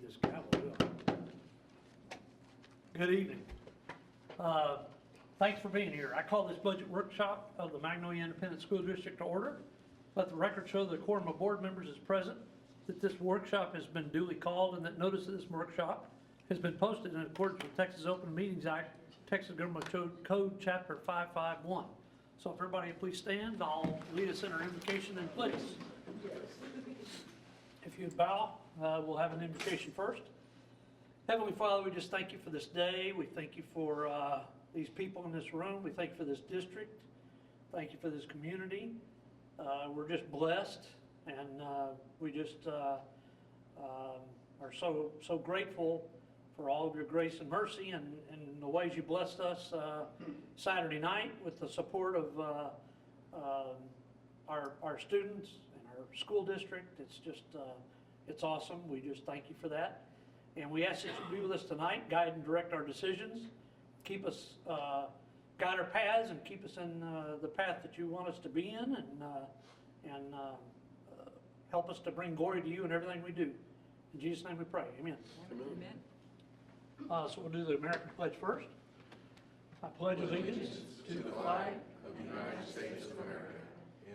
this gavel, do I? Good evening. Thanks for being here. I call this budget workshop of the Magnolia Independent School District to order. Let the record show that a quorum of board members is present, that this workshop has been duly called, and that notice of this workshop has been posted in accordance with Texas Open Meetings Act, Texas Government Code Chapter 551. So if everybody please stand, I'll lead us in our invocation and pledge. If you'd bow, we'll have an invocation first. Heavenly Father, we just thank you for this day. We thank you for these people in this room. We thank you for this district. Thank you for this community. We're just blessed, and we just are so grateful for all of your grace and mercy and the ways you blessed us Saturday night with the support of our students and our school district. It's just, it's awesome. We just thank you for that. And we ask that you be with us tonight, guide and direct our decisions, keep us, guide our paths and keep us in the path that you want us to be in, and help us to bring glory to you in everything we do. In Jesus' name we pray, amen. Amen. So we'll do the American pledge first. I pledge allegiance to the flag of the United States of America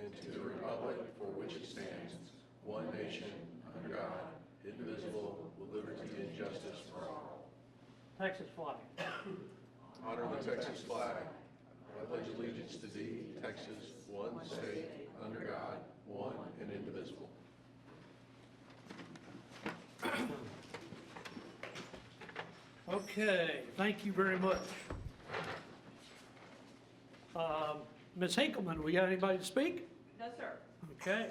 and to the republic for which it stands, one nation, under God, indivisible, with liberty and justice for all. Texas flag. Honor the Texas flag. I pledge allegiance to thee, Texas, one state, under God, one and indivisible. Okay, thank you very much. Ms. Hinkleman, we got anybody to speak? No, sir. Okay.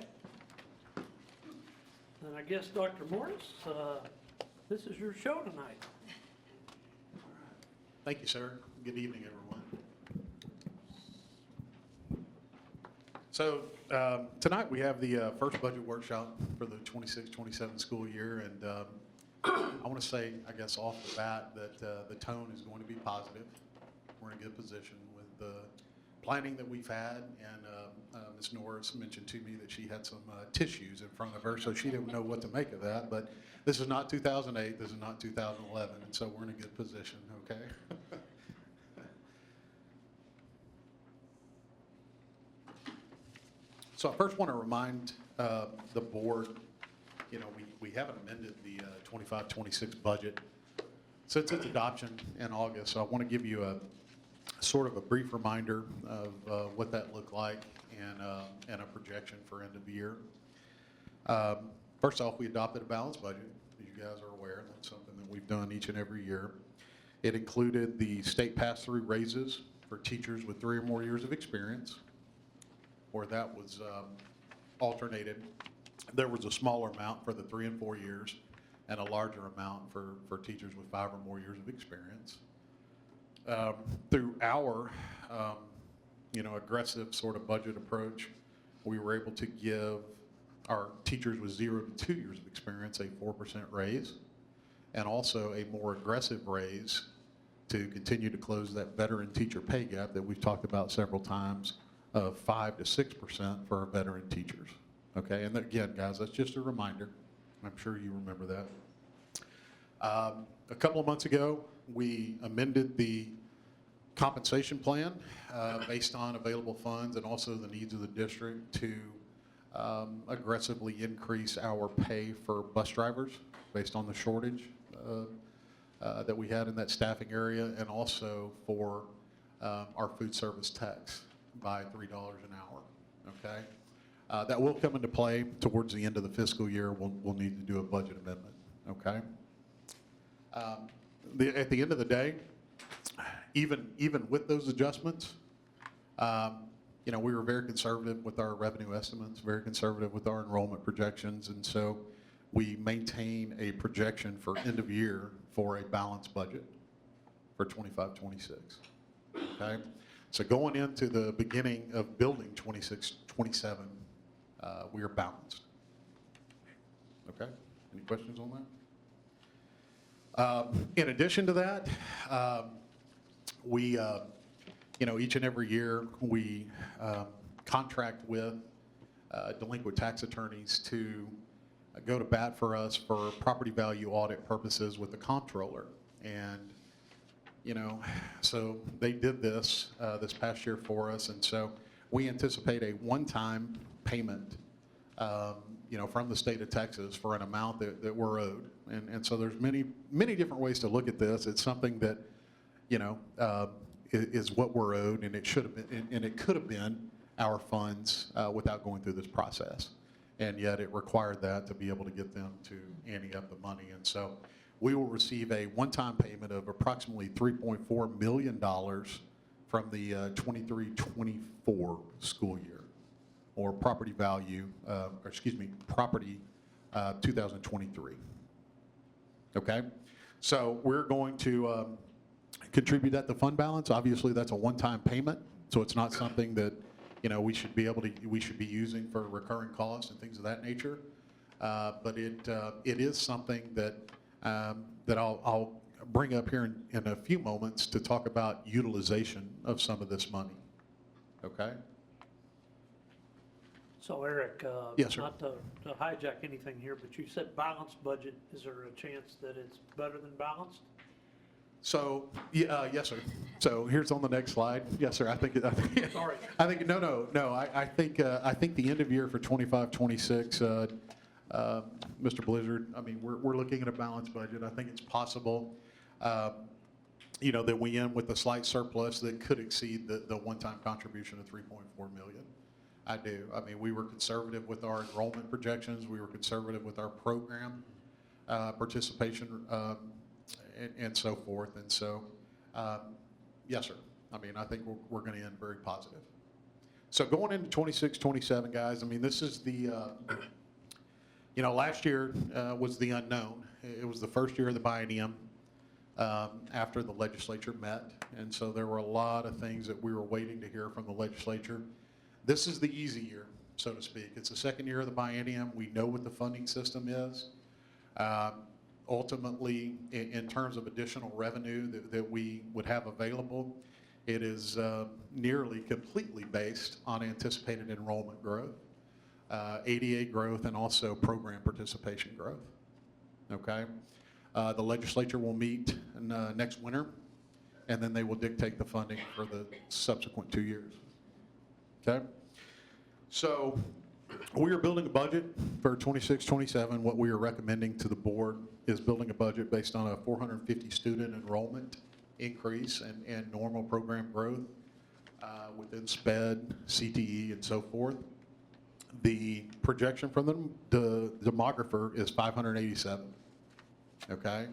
Then I guess Dr. Morris, this is your show tonight. Thank you, sir. Good evening, everyone. So tonight we have the first budget workshop for the 26-27 school year, and I want to say, I guess off the bat, that the tone is going to be positive. We're in a good position with the planning that we've had, and Ms. Norris mentioned to me that she had some tissues in front of her, so she didn't know what to make of that. But this is not 2008, this is not 2011, and so we're in a good position, okay? So I first want to remind the board, you know, we haven't amended the 25-26 budget since its adoption in August, so I want to give you a sort of a brief reminder of what that looked like and a projection for end of the year. First off, we adopted a balanced budget, as you guys are aware. That's something that we've done each and every year. It included the state pass-through raises for teachers with 3 or more years of experience, or that was alternated. There was a smaller amount for the 3 and 4 years and a larger amount for teachers with 5 or more years of experience. Through our aggressive sort of budget approach, we were able to give our teachers with 0 to 2 years of experience a 4% raise, and also a more aggressive raise to continue to close that veteran teacher pay gap that we've talked about several times of 5 to 6% for our veteran teachers. Okay, and again, guys, that's just a reminder. I'm sure you remember that. A couple of months ago, we amended the compensation plan based on available funds and also the needs of the district to aggressively increase our pay for bus drivers based on the shortage that we had in that staffing area, and also for our food service techs by $3 an hour, okay? That will come into play towards the end of the fiscal year. We'll need to do a budget amendment, okay? At the end of the day, even with those adjustments, we were very conservative with our revenue estimates, very conservative with our enrollment projections, and so we maintain a projection for end of year for a balanced budget for 25-26, okay? So going into the beginning of building 26-27, we are balanced. Okay? Any questions on that? In addition to that, we, each and every year we contract with delinquent tax attorneys to go to bat for us for property value audit purposes with the comptroller. And, you know, so they did this this past year for us, and so we anticipate a one-time payment, you know, from the state of Texas for an amount that we're owed. And so there's many different ways to look at this. It's something that, you know, is what we're owed, and it should have been, and it could have been our funds without going through this process. And yet it required that to be able to get them to ante up the money. And so we will receive a one-time payment of approximately $3.4 million from the 23-24 school year, or property value, property 2023. Okay? So we're going to contribute that to fund balance. Obviously, that's a one-time payment, so it's not something that, you know, we should be using for recurring costs and things of that nature. But it is something that I'll bring up here in a few moments to talk about utilization of some of this money. Okay? So Eric, Yes, sir. not to hijack anything here, but you said balanced budget. Is there a chance that it's better than balanced? So, yes, sir. So here's on the next slide. Yes, sir. I think Sorry. I think no. I think the end of year for 25, 26, Mr. Blizzard. I mean, we're looking at a balanced budget. I think it's possible, you know, that we end with a slight surplus that could exceed the one-time contribution of $3.4 million. I do. I mean, we were conservative with our enrollment projections. We were conservative with our program participation. And so forth. And so, yes, sir. I mean, I think we're going to end very positive. So going into 26, 27, guys, I mean, this is the, you know, last year was the unknown. It was the first year of the biennium after the legislature met. And so there were a lot of things that we were waiting to hear from the legislature. This is the easy year, so to speak. It's the second year of the biennium. We know what the funding system is. Ultimately, in terms of additional revenue that we would have available, it is nearly completely based on anticipated enrollment growth, ADA growth, and also program participation growth. Okay? The legislature will meet next winter, and then they will dictate the funding for the subsequent 2 years. Okay? So we are building a budget for 26, 27. What we are recommending to the board is building a budget based on a 450 student enrollment increase and normal program growth within SPED, CTE, and so forth. The projection from the demographer is 587. Okay?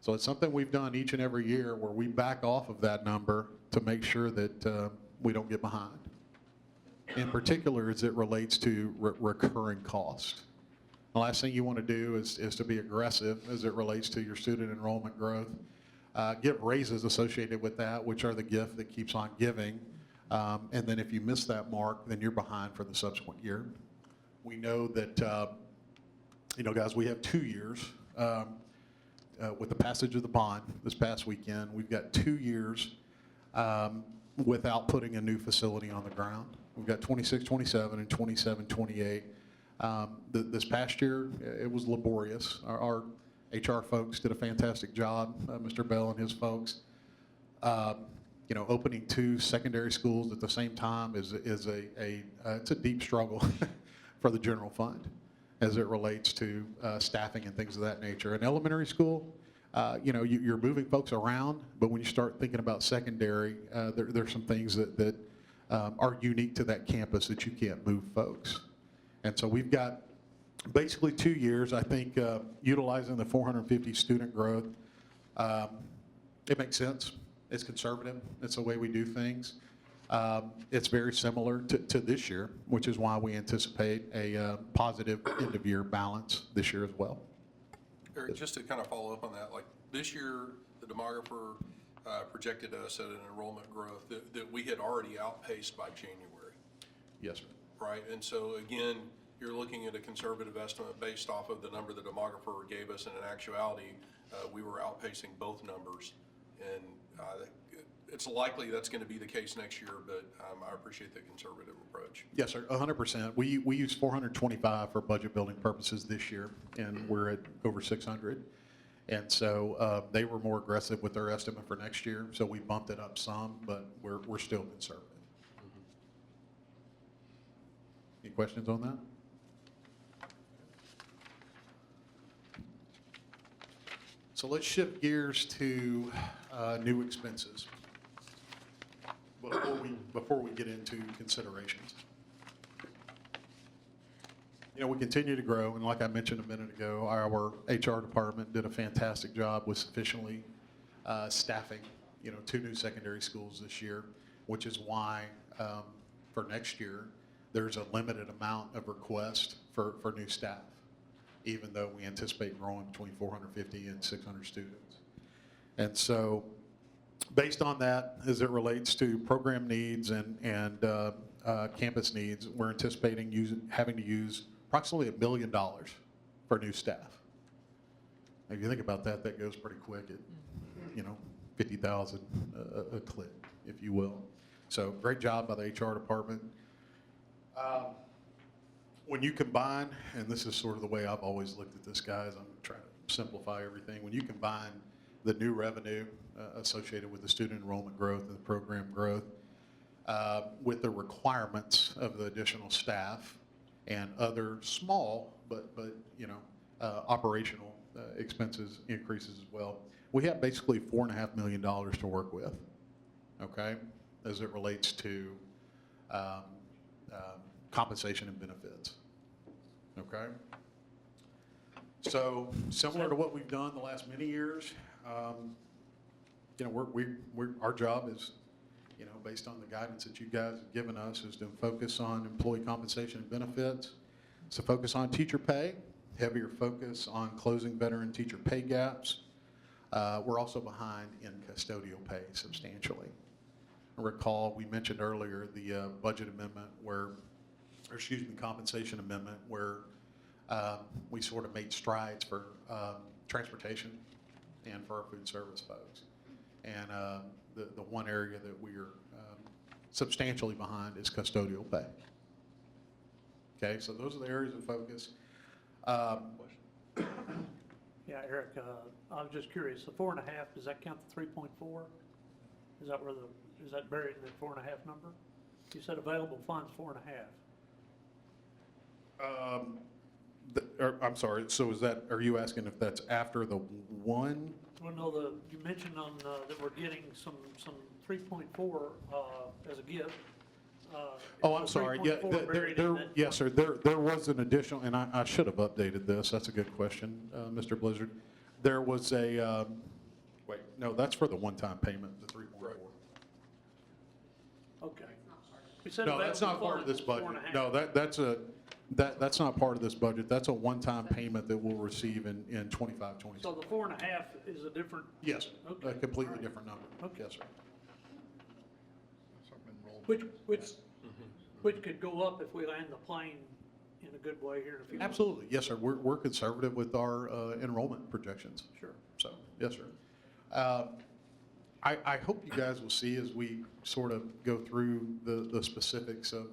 So it's something we've done each and every year where we back off of that number to make sure that we don't get behind. In particular, as it relates to recurring cost. The last thing you want to do is to be aggressive as it relates to your student enrollment growth. Give raises associated with that, which are the gift that keeps on giving. And then if you miss that mark, then you're behind for the subsequent year. We know that, you know, guys, we have 2 years with the passage of the bond this past weekend. We've got 2 years without putting a new facility on the ground. We've got 26, 27, and 27, 28. This past year, it was laborious. Our HR folks did a fantastic job, Mr. Bell and his folks. You know, opening 2 secondary schools at the same time is it's a deep struggle for the general fund as it relates to staffing and things of that nature. In elementary school, you know, you're moving folks around, but when you start thinking about secondary, there's some things that are unique to that campus that you can't move folks. And so we've got basically 2 years, I think, utilizing the 450 student growth. It makes sense. It's conservative. It's the way we do things. It's very similar to this year, which is why we anticipate a positive end-of-year balance this year as well. Eric, just to kind of follow up on that, like this year, the demographer projected us at an enrollment growth that we had already outpaced by January. Yes, sir. Right, and so again, you're looking at a conservative estimate based off of the number the demographer gave us, and in actuality, we were outpacing both numbers. And it's likely that's going to be the case next year, but I appreciate the conservative approach. Yes, sir, 100%. We use 425 for budget building purposes this year, and we're at over 600. And so they were more aggressive with their estimate for next year, so we bumped it up some, but we're still conservative. Any questions on that? So let's shift gears to new expenses before we get into considerations. You know, we continue to grow, and like I mentioned a minute ago, our HR department did a fantastic job with sufficiently staffing, 2 new secondary schools this year, which is why for next year, there's a limited amount of requests for new staff, even though we anticipate growing between 450 and 600 students. And so based on that, as it relates to program needs and campus needs, we're anticipating having to use approximately $1 billion for new staff. If you think about that, that goes pretty quick at, 50,000 a clip, if you will. So great job by the HR department. When you combine, and this is sort of the way I've always looked at this, guys, I'm trying to simplify everything. When you combine the new revenue associated with the student enrollment growth and the program growth with the requirements of the additional staff and other small but operational expenses increases as well, we have basically $4.5 million to work with, okay, as it relates to compensation and benefits, okay? So similar to what we've done the last many years, our job is, based on the guidance that you guys have given us, is to focus on employee compensation and benefits. So focus on teacher pay, heavier focus on closing veteran teacher pay gaps. We're also behind in custodial pay substantially. Recall, we mentioned earlier the budget amendment compensation amendment where we sort of made strides for transportation and for our food service folks. And the one area that we are substantially behind is custodial pay. Okay, so those are the areas of focus. Yeah, Eric, I was just curious, the 4.5, does that count the 3.4? Is that buried in the 4.5 number? You said available funds 4.5. I'm sorry, so are you asking if that's after the one? Well, no, you mentioned that we're getting some 3.4 as a gift. Oh, I'm sorry, yeah, yes, sir, there was an additional, and I should have updated this, that's a good question, Mr. Blizzard. There was wait, no, that's for the one-time payment, the 3.4. Okay. You said No, that's not available part of this funds, budget. 4.5. No, that's not part of this budget. That's a one-time payment that we'll receive in 25, 26. So the 4.5 is a different, Yes, Okay. a completely All right. different number. Okay. Yes, sir. which could go up if we land the plane in a good way here in a few months. Absolutely, yes, sir. We're conservative with our enrollment projections. Sure. So, yes, sir. I hope you guys will see as we sort of go through the specifics of,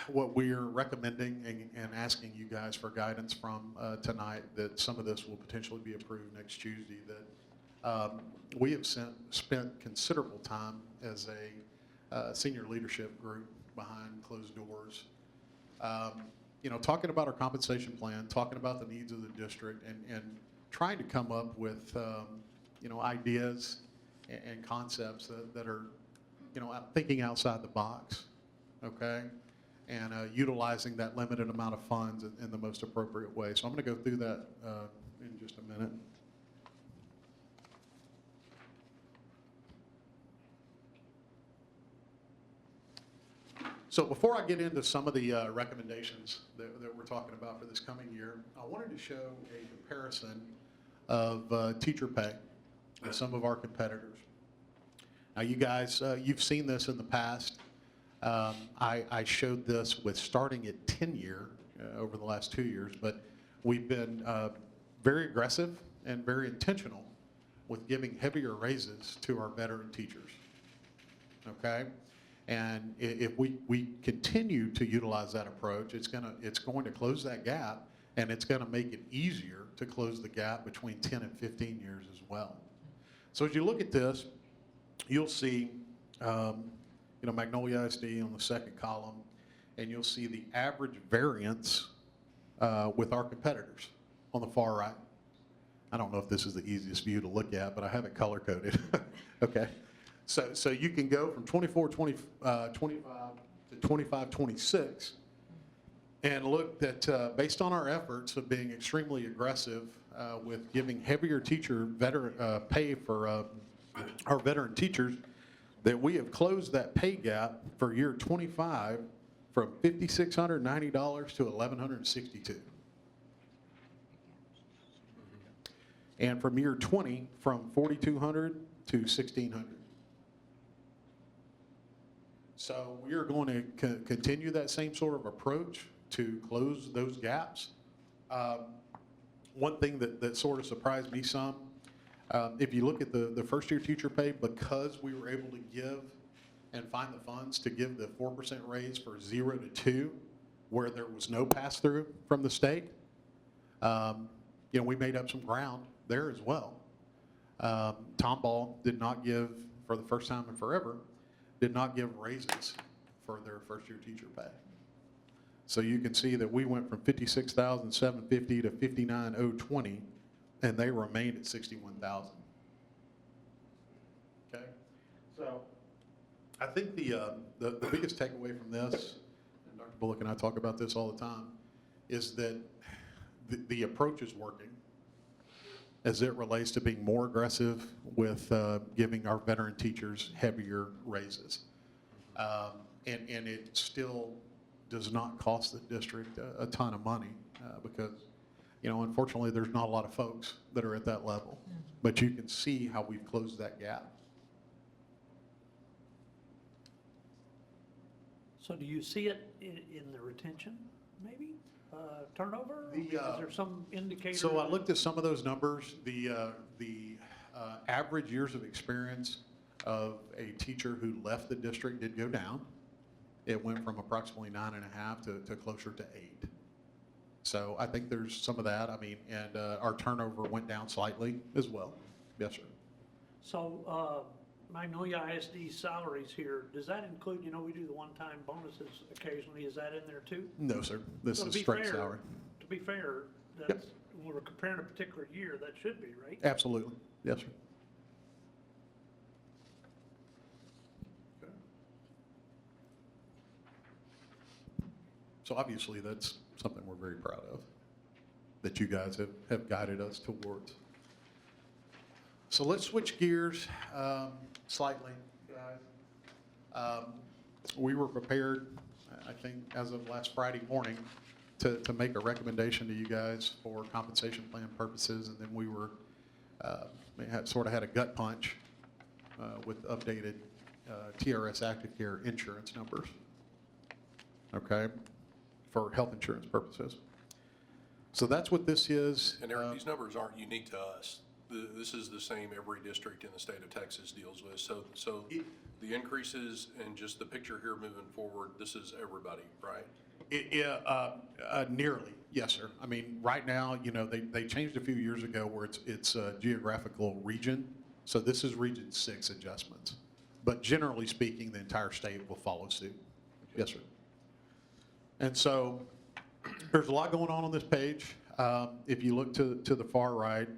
what we're recommending and asking you guys for guidance from tonight, that some of this will potentially be approved next Tuesday, that we have spent considerable time as a senior leadership group behind closed doors, talking about our compensation plan, talking about the needs of the district, and trying to come up with, ideas and concepts that are, thinking outside the box, okay? And utilizing that limited amount of funds in the most appropriate way. So I'm going to go through that in just a minute. So before I get into some of the recommendations that we're talking about for this coming year, I wanted to show a comparison of teacher pay with some of our competitors. Now, you guys, you've seen this in the past. I showed this with starting at 10-year over the last 2 years, but we've been very aggressive and very intentional with giving heavier raises to our veteran teachers. Okay? And if we continue to utilize that approach, it's going to close that gap, and it's going to make it easier to close the gap between 10 and 15 years as well. So as you look at this, you'll see, Magnolia ISD on the second column, and you'll see the average variance with our competitors on the far right. I don't know if this is the easiest view to look at, but I have it color coded. Okay. So you can go from 24, 25 to 25, 26, and look that based on our efforts of being extremely aggressive with giving heavier teacher pay for our veteran teachers, that we have closed that pay gap for year 25 from $5,690 to $1,162. And from year 20, from $4,200 to $1,600. So we are going to continue that same sort of approach to close those gaps. One thing that sort of surprised me some, if you look at the first year teacher pay, because we were able to give and find the funds to give the 4% raise for 0 to 2, where there was no pass-through from the state, we made up some ground there as well. Tomball did not give, for the first time in forever, did not give raises for their first year teacher pay. So you can see that we went from $56,750 to $59,020, and they remained at $61,000. Okay, so I think the biggest takeaway from this, and Dr. Bullock and I talk about this all the time, is that the approach is working as it relates to being more aggressive with giving our veteran teachers heavier raises. And it still does not cost the district a ton of money because, unfortunately, there's not a lot of folks that are at that level. But you can see how we've closed that gap. So do you see it in the retention, maybe? Turnover? Is there some indicator? So I looked at some of those numbers. The average years of experience of a teacher who left the district did go down. It went from approximately 9.5 to closer to 8. So I think there's some of that. And our turnover went down slightly as well. Yes, sir. So Magnolia ISD salaries here, does that include, we do the one-time bonuses occasionally, is that in there too? No, sir. This So to is be straight fair- salary. To be fair, that's, when we're comparing a particular year, that should be, right? Absolutely. Yes, sir. So obviously, that's something we're very proud of, that you guys have guided us towards. So let's switch gears slightly, guys. We were prepared, I think, as of last Friday morning, to make a recommendation to you guys for compensation plan purposes, and then we were sort of had a gut punch with updated TRS Active Care insurance numbers. Okay, for health insurance purposes. So that's what this is. And Eric, these numbers aren't unique to us. This is the same every district in the state of Texas deals with. So the increases and just the picture here moving forward, this is everybody, right? Nearly, yes, sir. Right now, they changed a few years ago where it's a geographical region. So this is Region 6 adjustments. But generally speaking, the entire state will follow suit. Yes, sir. And so there's a lot going on this page. If you look to the far right,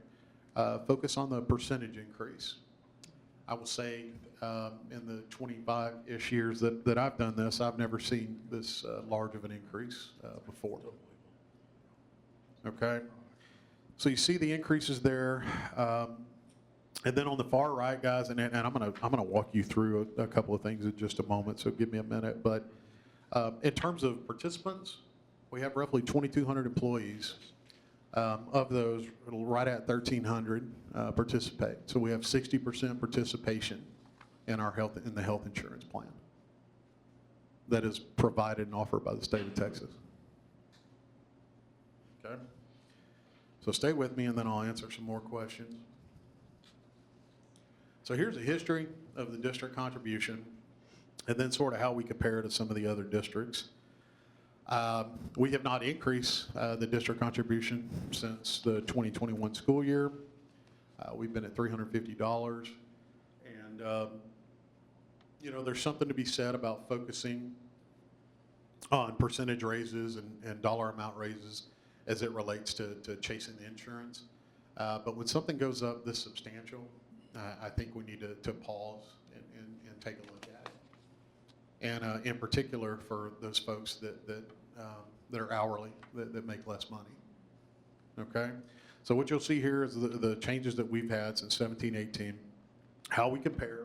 focus on the percentage increase. I will say in the 25-ish years that I've done this, I've never seen this large of an increase before. Okay? So you see the increases there. And then on the far right, guys, and I'm gonna walk you through a couple of things in just a moment, so give me a minute. But in terms of participants, we have roughly 2,200 employees. Of those, right at 1,300 participate. So we have 60% participation in the health insurance plan that is provided and offered by the state of Texas. Okay. So stay with me, and then I'll answer some more questions. So here's a history of the district contribution, and then sort of how we compare to some of the other districts. We have not increased the district contribution since the 2021 school year. We've been at $350, and you know, there's something to be said about focusing on percentage raises and dollar amount raises as it relates to chasing the insurance. But when something goes up this substantial, I think we need to pause and take a look at it. And in particular for those folks that are hourly, that make less money. Okay? So what you'll see here is the changes that we've had since 17, 18, how we compare.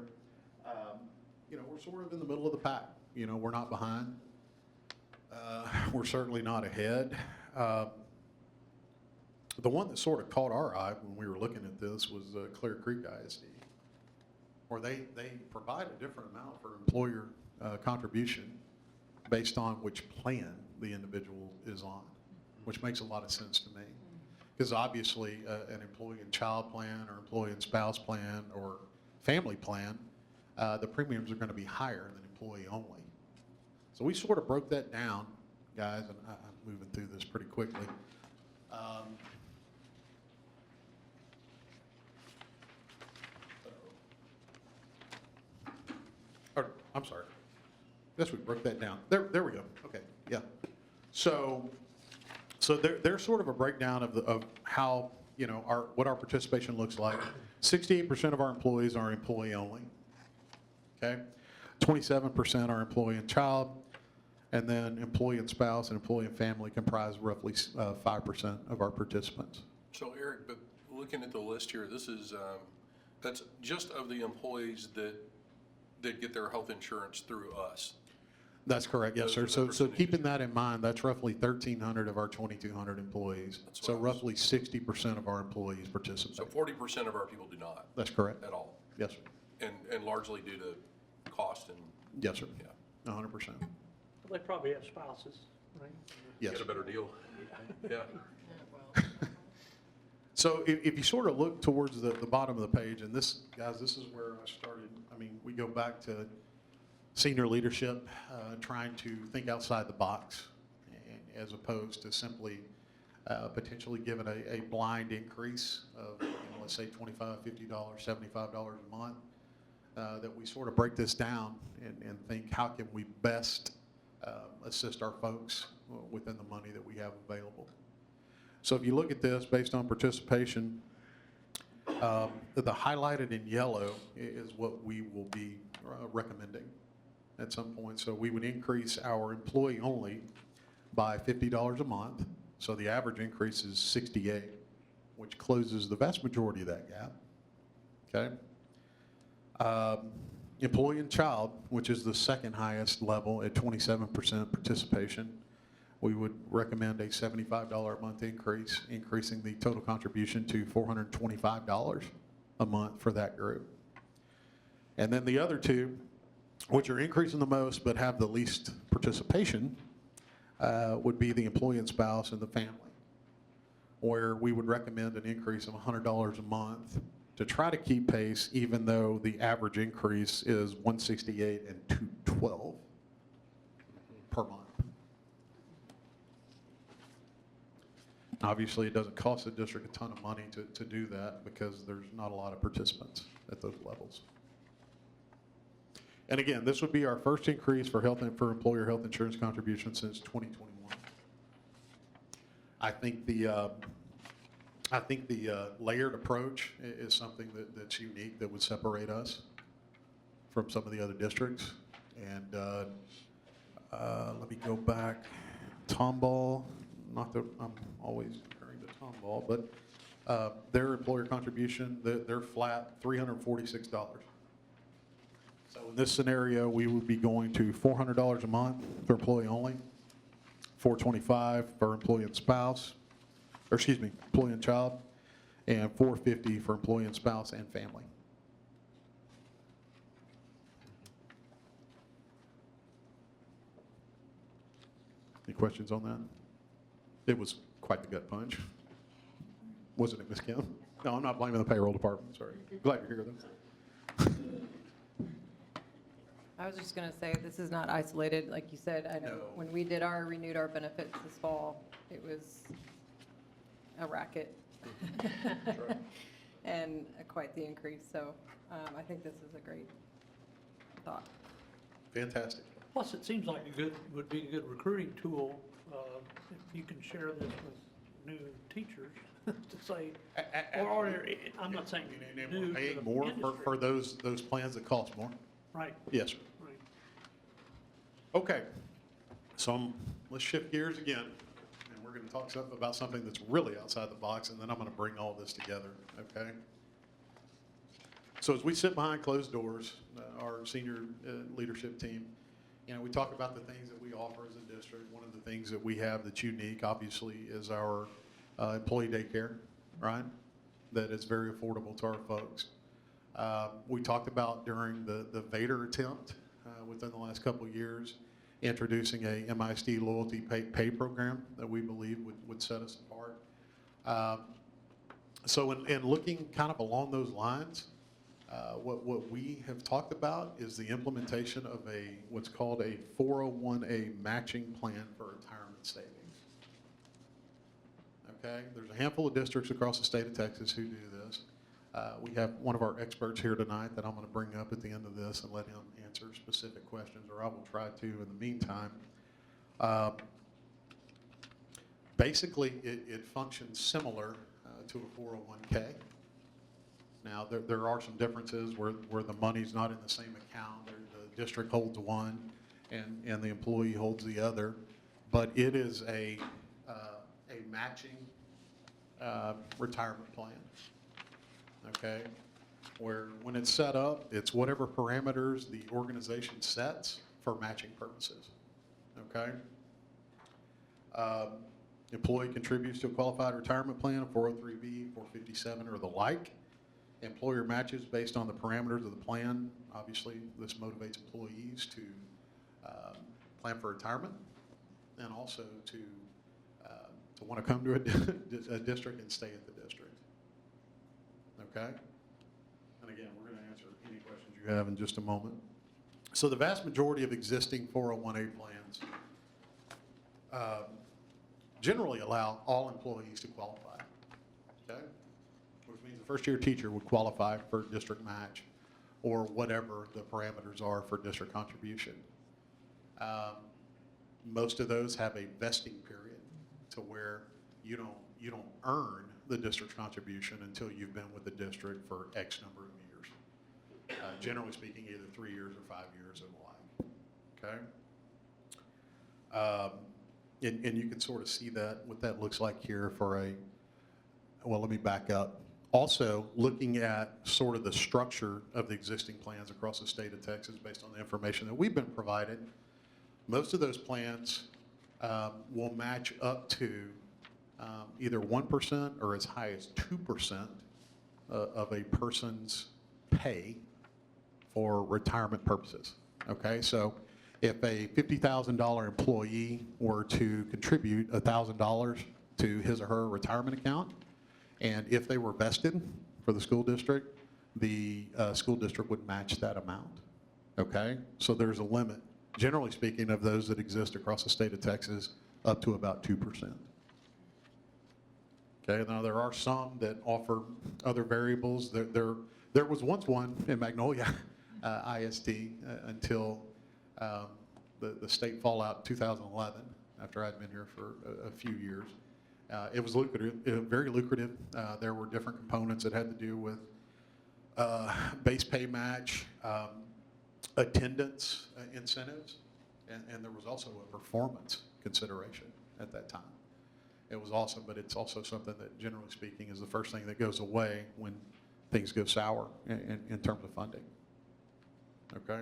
You know, we're sort of in the middle of the pack. You know, we're not behind. We're certainly not ahead. The one that sort of caught our eye when we were looking at this was Clear Creek ISD, where they provide a different amount for employer contribution based on which plan the individual is on, which makes a lot of sense to me. Because obviously an employee and child plan or employee and spouse plan or family plan, the premiums are going to be higher than employee only. So we sort of broke that down, guys, and I'm moving through this pretty quickly. Or, I'm sorry. Yes, we broke that down. There we go. Okay, yeah. So there's sort of a breakdown of how, you know, what our participation looks like. 68% of our employees are employee only. Okay, 27% are employee and child, and then employee and spouse and employee and family comprise roughly 5% of our participants. So Eric, but looking at the list here, this is, that's just of the employees that get their health insurance through us. That's correct, yes, Those sir. are the So percentages. keeping that in mind, that's roughly 1,300 of our 2,200 employees. That's what So I was- roughly 60% of our employees participate. So 40% of our people do not That's correct. at all, Yes, sir. and largely due to cost and, Yes, sir. yeah. 100%. They probably have spouses, right? Yes. Get a better deal. Yeah. So if you sort of look towards the bottom of the page, and this, guys, this is where I started. I mean, we go back to senior leadership, trying to think outside the box, as opposed to simply potentially giving a blind increase of, you know, let's say $25, $50, $75 a month. That we sort of break this down and think, how can we best assist our folks within the money that we have available. So if you look at this based on participation, the highlighted in yellow is what we will be recommending at some point. So we would increase our employee only by $50 a month. So the average increase is 68, which closes the vast majority of that gap. Okay. Employee and child, which is the second highest level at 27% participation, we would recommend a $75 a month increase, increasing the total contribution to $425 a month for that group. And then the other two, which are increasing the most but have the least participation, would be the employee and spouse and the family, where we would recommend an increase of $100 a month to try to keep pace, even though the average increase is $168 and $212 per month. Obviously, it doesn't cost the district a ton of money to do that because there's not a lot of participants at those levels. And again, this would be our first increase for employer health insurance contribution since 2021. I think the layered approach is something that's unique, that would separate us from some of the other districts. And let me go back. Tomball, not that I'm always referring to Tomball, but their employer contribution, they're flat $346. So in this scenario, we would be going to $400 a month for employee only, $425 for employee and spouse, or excuse me, employee and child, and $450 for employee and spouse and family. Any questions on that? It was quite the gut punch. Wasn't it, Ms. Kim? No, I'm not blaming the payroll department, sorry. Glad you're here, though. I was just gonna say, this is not isolated, like you said. I know No. when we renewed our benefits this fall, it was a racket. And quite the increase, so I think this is a great thought. Fantastic. Plus, it seems like would be a good recruiting tool, if you can share this with new teachers, to say, or, I'm not saying new to Paying the more for industry. those plans that cost more? Right, Yes, sir. right. Okay, so let's shift gears again, and we're going to talk about something that's really outside the box, and then I'm going to bring all this together, okay? So as we sit behind closed doors, our senior leadership team, we talk about the things that we offer as a district. One of the things that we have that's unique, obviously, is our employee daycare, right? That is very affordable to our folks. We talked about during the Vader attempt within the last couple of years, introducing a MISD loyalty pay program that we believe would set us apart. So in looking kind of along those lines, what we have talked about is the implementation of what's called a 401A matching plan for retirement savings. Okay, there's a handful of districts across the state of Texas who do this. We have one of our experts here tonight that I'm going to bring up at the end of this and let him answer specific questions, or I will try to in the meantime. Basically, it functions similar to a 401K. Now, there are some differences where the money's not in the same account. The district holds one and the employee holds the other. But it is a matching retirement plan, okay? Where when it's set up, it's whatever parameters the organization sets for matching purposes, okay? Employee contributes to a qualified retirement plan, a 403B, 457, or the like. Employer matches based on the parameters of the plan. Obviously, this motivates employees to plan for retirement and also to want to come to a district and stay at the district. Okay? And again, we're going to answer any questions you have in just a moment. So the vast majority of existing 401A plans generally allow all employees to qualify. Okay? Which means the first-year teacher would qualify for district match or whatever the parameters are for district contribution. Most of those have a vesting period to where you don't earn the district's contribution until you've been with the district for X number of years. Generally speaking, either 3 years or 5 years and the like. Okay? And you can sort of see what that looks like here well, let me back up. Also, looking at sort of the structure of the existing plans across the state of Texas based on the information that we've been provided, most of those plans will match up to either 1% or as high as 2% of a person's pay for retirement purposes. Okay, so if a $50,000 employee were to contribute $1,000 to his or her retirement account, and if they were vested for the school district would match that amount. Okay, so there's a limit, generally speaking, of those that exist across the state of Texas, up to about 2%. Okay, now there are some that offer other variables. There was once one in Magnolia ISD until the state fallout in 2011, after I'd been here for a few years. It was lucrative, very lucrative. There were different components that had to do with base pay match, attendance incentives, and there was also a performance consideration at that time. It was awesome, but it's also something that, generally speaking, is the first thing that goes away when things go sour in terms of funding. Okay?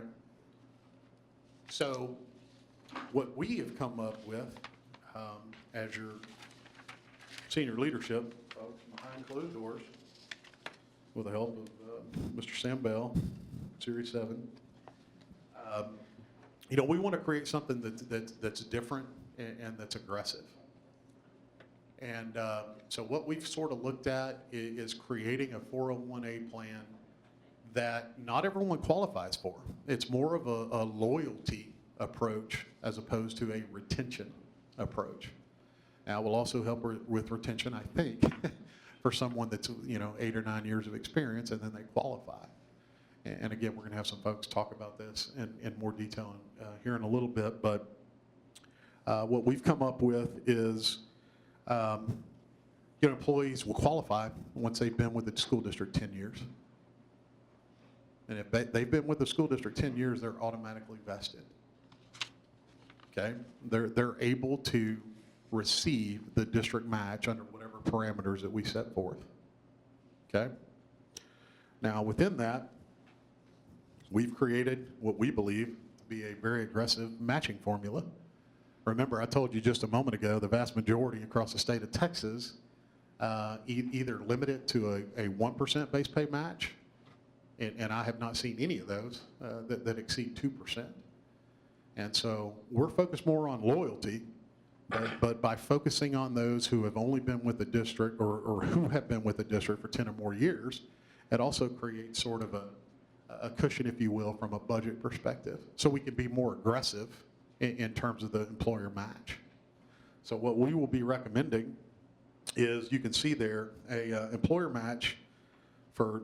So what we have come up with as your senior leadership, folks, behind closed doors, with the help of Mr. Sam Bell, Series 7, we want to create something that's different and that's aggressive. And so what we've sort of looked at is creating a 401A plan that not everyone qualifies for. It's more of a loyalty approach as opposed to a retention approach. Now, it will also help with retention, I think, for someone that's, 8 or 9 years of experience and then they qualify. And again, we're going to have some folks talk about this in more detail here in a little bit, but what we've come up with is, employees will qualify once they've been with the school district 10 years. And if they've been with the school district 10 years, they're automatically vested. Okay? They're able to receive the district match under whatever parameters that we set forth. Okay? Now, within that, we've created what we believe to be a very aggressive matching formula. Remember, I told you just a moment ago, the vast majority across the state of Texas either limit it to a 1% base pay match, and I have not seen any of those that exceed 2%. And so we're focused more on loyalty, but by focusing on those who have only been with the district or who have been with the district for 10 or more years, it also creates sort of a cushion, if you will, from a budget perspective. So we can be more aggressive in terms of the employer match. So what we will be recommending is, you can see there, a employer match for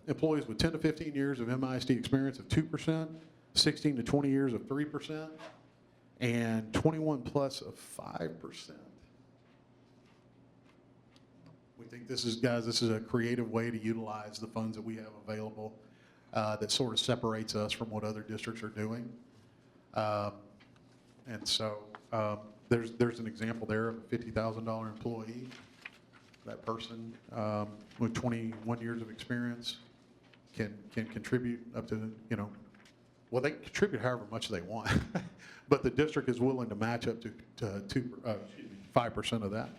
employees with 10 to 15 years of MISD experience of 2%, 16 to 20 years of 3%, and 21 plus of 5%. We think this is a creative way to utilize the funds that we have available that sort of separates us from what other districts are doing. And so there's an example there of a $50,000 employee. That person with 21 years of experience can contribute up to, well, they can contribute however much they want, but the district is willing to match up to 5% of that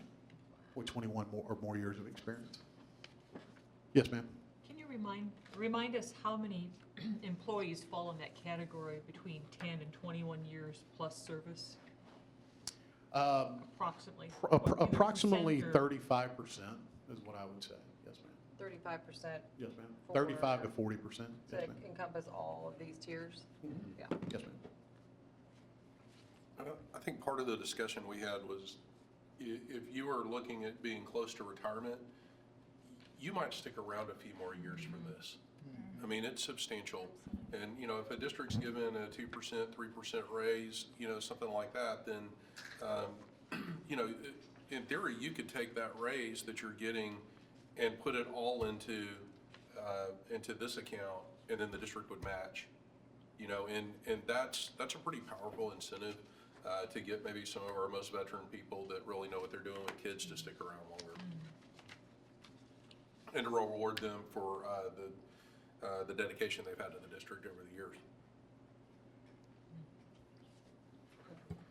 with 21 or more years of experience. Yes, ma'am. Can you remind us how many employees fall in that category between 10 and 21 years plus service? Approximately. Approximately Percent or- 35% is what I would say. Yes, ma'am. 35%, Yes, ma'am. For- 35 to 40%. to Yes, ma'am. encompass all of these tiers? Yeah. Yes, ma'am. I think part of the discussion we had was, if you are looking at being close to retirement, you might stick around a few more years for this. I mean, it's substantial. And, if a district's given a 2%, 3% raise, something like that, then, in theory, you could take that raise that you're getting and put it all into this account, and then the district would match. And that's a pretty powerful incentive to get maybe some of our most veteran people that really know what they're doing with kids to stick around longer. And to reward them for the dedication they've had to the district over the years.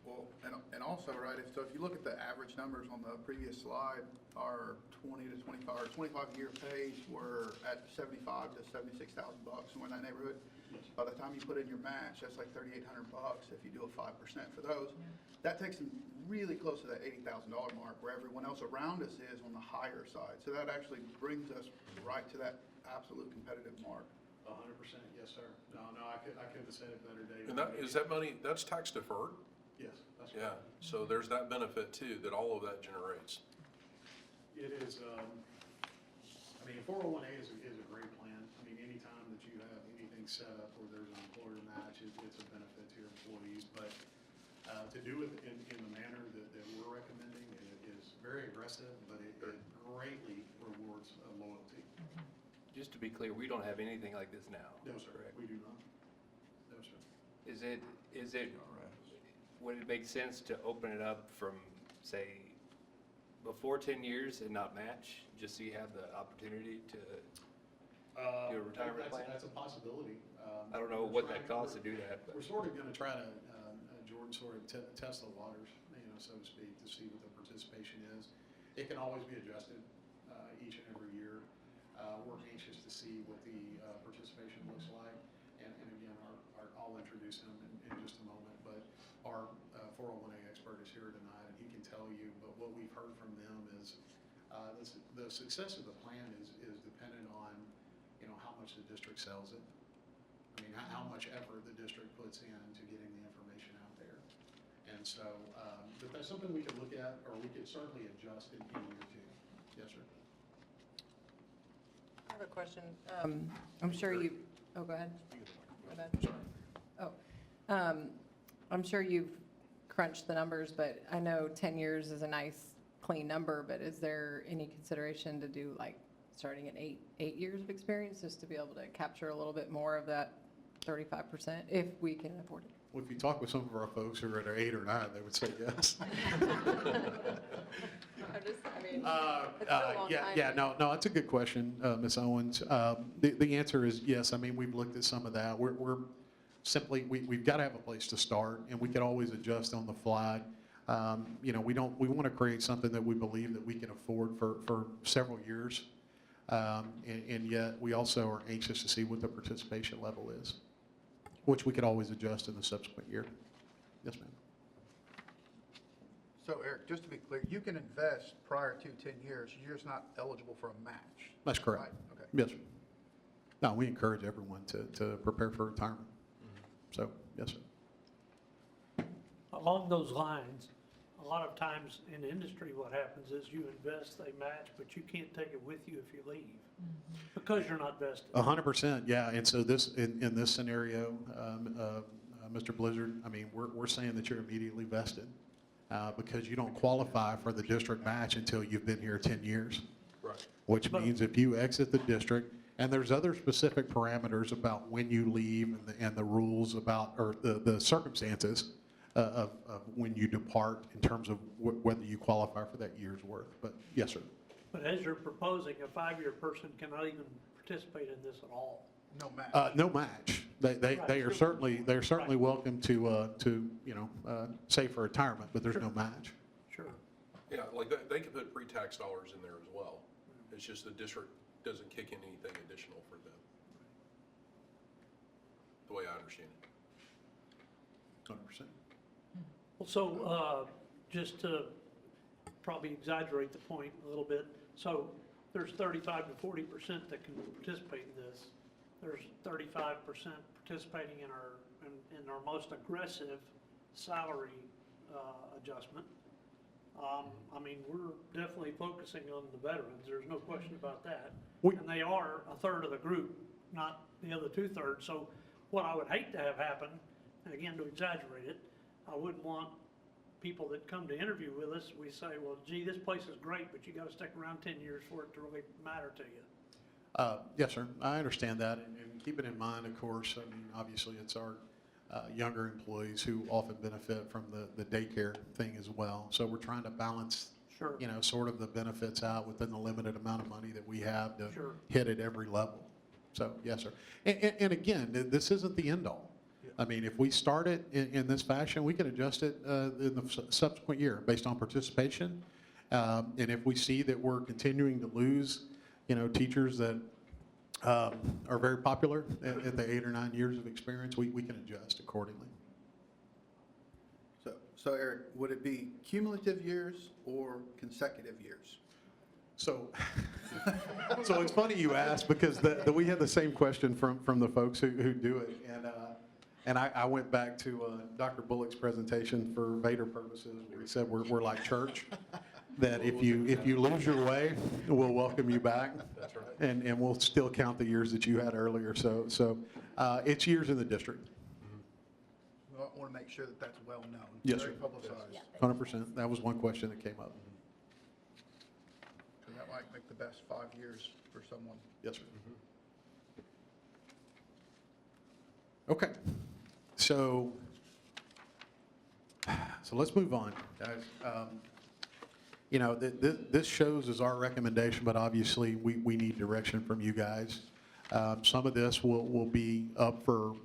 Well, and also, right, so if you look at the average numbers on the previous slide, our 20 to 25, or 25-year pays were at 75 to 76,000 bucks, somewhere in that neighborhood. By the time you put in your match, that's like 3,800 bucks if you do a 5% for those. That takes them really close to that $80,000 mark, where everyone else around us is on the higher side. So that actually brings us right to that absolute competitive mark. 100%, yes, sir. No, I couldn't have said it better, David. And is that money, that's tax deferred? Yes, that's Yeah, so there's that benefit too, that all of that generates. It is, 401A is a great plan. Anytime that you have anything set up where there's an employer match, it's a benefit to your employees. But to do it in the manner that we're recommending, it is very aggressive, but it greatly rewards loyalty. Just to be clear, we don't have anything like this now. No, sir, correct? we do not. No, sir. Is it, would it make sense to open it up from, say, before 10 years and not match, just so you have the opportunity to do a retirement plan? That's a possibility. I don't know what that costs to do that, but We're sort of going to try to, Jordan, sort of test the waters, so to speak, to see what the participation is. It can always be adjusted each and every year. We're anxious to see what the participation looks like. And again, I'll introduce him in just a moment, but our 401A expert is here tonight, and he can tell you, but what we've heard from them is the success of the plan is dependent on, how much the district sells it. I mean, how much effort the district puts into getting the information out there. And so, but that's something we could look at, or we could certainly adjust in year two. Yes, sir. I have a question. I'm sure you, oh, go ahead. My bad. Oh, I'm sure you've crunched the numbers, but I know 10 years is a nice, clean number, but is there any consideration to do like starting at eight years of experience, just to be able to capture a little bit more of that 35%, if we can afford it? Well, if you talk with some of our folks who are at 8 or 9, they would say yes. No, that's a good question, Ms. Owens. The answer is yes. I mean, we've looked at some of that. We're simply, we've got to have a place to start, and we can always adjust on the fly. We want to create something that we believe that we can afford for several years. And yet, we also are anxious to see what the participation level is, which we could always adjust in the subsequent year. Yes, ma'am. So Eric, just to be clear, you can invest prior to 10 years, you're just not eligible for a match. That's correct. Right, okay. Yes, sir. No, we encourage everyone to prepare for retirement. So, yes, sir. Along those lines, a lot of times in the industry, what happens is you invest, they match, but you can't take it with you if you leave because you're not vested. 100%, yeah. And so this, in this scenario, Mr. Blizzard, I mean, we're saying that you're immediately vested because you don't qualify for the district match until you've been here 10 years. Right. Which means if you exit the district, and there's other specific parameters about when you leave and the rules about, or the circumstances of when you depart in terms of whether you qualify for that year's worth. But yes, sir. But as you're proposing, a 5-year person cannot even participate in this at all. No match. No match. They are certainly welcome to save for retirement, but there's no match. Sure. Yeah, like they could put pre-tax dollars in there as well. It's just the district doesn't kick in anything additional for them. The way I understand it. 100%. Well, so just to probably exaggerate the point a little bit, so there's 35 to 40% that can participate in this. There's 35% participating in our most aggressive salary adjustment. I mean, we're definitely focusing on the veterans. There's no question about that. And they are a third of the group, not the other 2/3. So what I would hate to have happen, and again, to exaggerate it, I wouldn't want people that come to interview with us, we say, well, gee, this place is great, but you got to stick around 10 years for it to really matter to you. Yes, sir. I understand that. And keep it in mind, of course, I mean, obviously it's our younger employees who often benefit from the daycare thing as well. So we're trying to balance, Sure. sort of the benefits out within the limited amount of money that we have to Sure. hit at every level. So, yes, sir. And again, this isn't the end all. I mean, if we start it in this fashion, we can adjust it in the subsequent year based on participation. And if we see that we're continuing to lose, teachers that are very popular at the 8 or 9 years of experience, we can adjust accordingly. So Eric, would it be cumulative years or consecutive years? So, so it's funny you asked because we had the same question from the folks who do it, and I went back to Dr. Bullock's presentation for Vader purposes, where he said we're like church, that if you lose your way, we'll welcome you back. That's right. And we'll still count the years that you had earlier. So it's years in the district. Well, I want to make sure that that's well known. Yes, Very sir. publicized. 100%. That was one question that came up. Because that might make the best 5 years for someone. Yes, sir. Okay. So let's move on, guys. This shows as our recommendation, but obviously we need direction from you guys. Some of this will be up for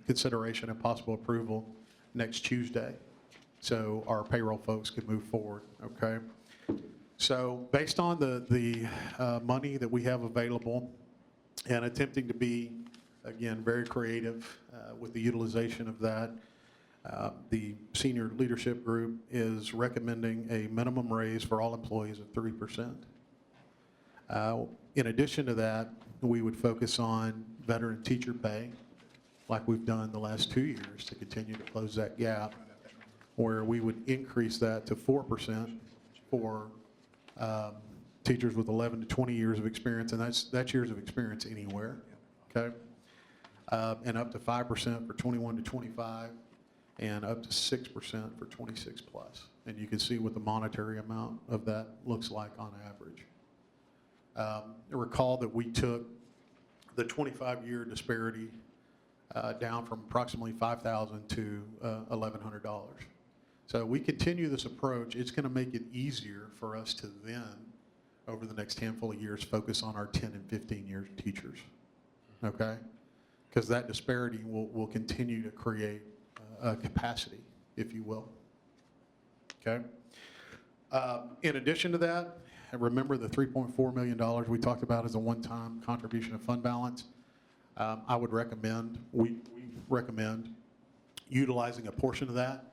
consideration and possible approval next Tuesday, so our payroll folks can move forward, okay? So based on the money that we have available and attempting to be, again, very creative with the utilization of that, the senior leadership group is recommending a minimum raise for all employees of 3%. In addition to that, we would focus on veteran teacher pay, like we've done the last 2 years to continue to close that gap, where we would increase that to 4% for teachers with 11 to 20 years of experience, and that's years of experience anywhere, okay? And up to 5% for 21 to 25, and up to 6% for 26 plus. And you can see what the monetary amount of that looks like on average. Recall that we took the 25-year disparity down from approximately $5,000 to $1,100. So we continue this approach. It's going to make it easier for us to then, over the next handful of years, focus on our 10 and 15-year teachers, okay? Because that disparity will continue to create capacity, if you will, okay? In addition to that, remember the $3.4 million we talked about as a one-time contribution of fund balance. I would recommend, we recommend utilizing a portion of that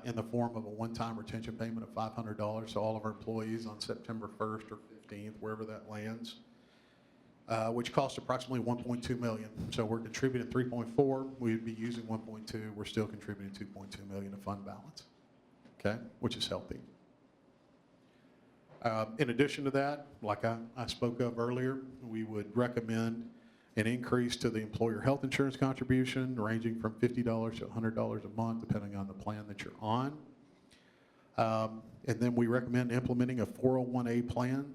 in the form of a one-time retention payment of $500 to all of our employees on September 1st or 15th, wherever that lands, which costs approximately $1.2 million. So we're contributing 3.4, we'd be using 1.2, we're still contributing 2.2 million of fund balance, okay, which is healthy. In addition to that, like I spoke of earlier, we would recommend an increase to the employer health insurance contribution ranging from $50 to $100 a month, depending on the plan that you're on. And then we recommend implementing a 401A plan,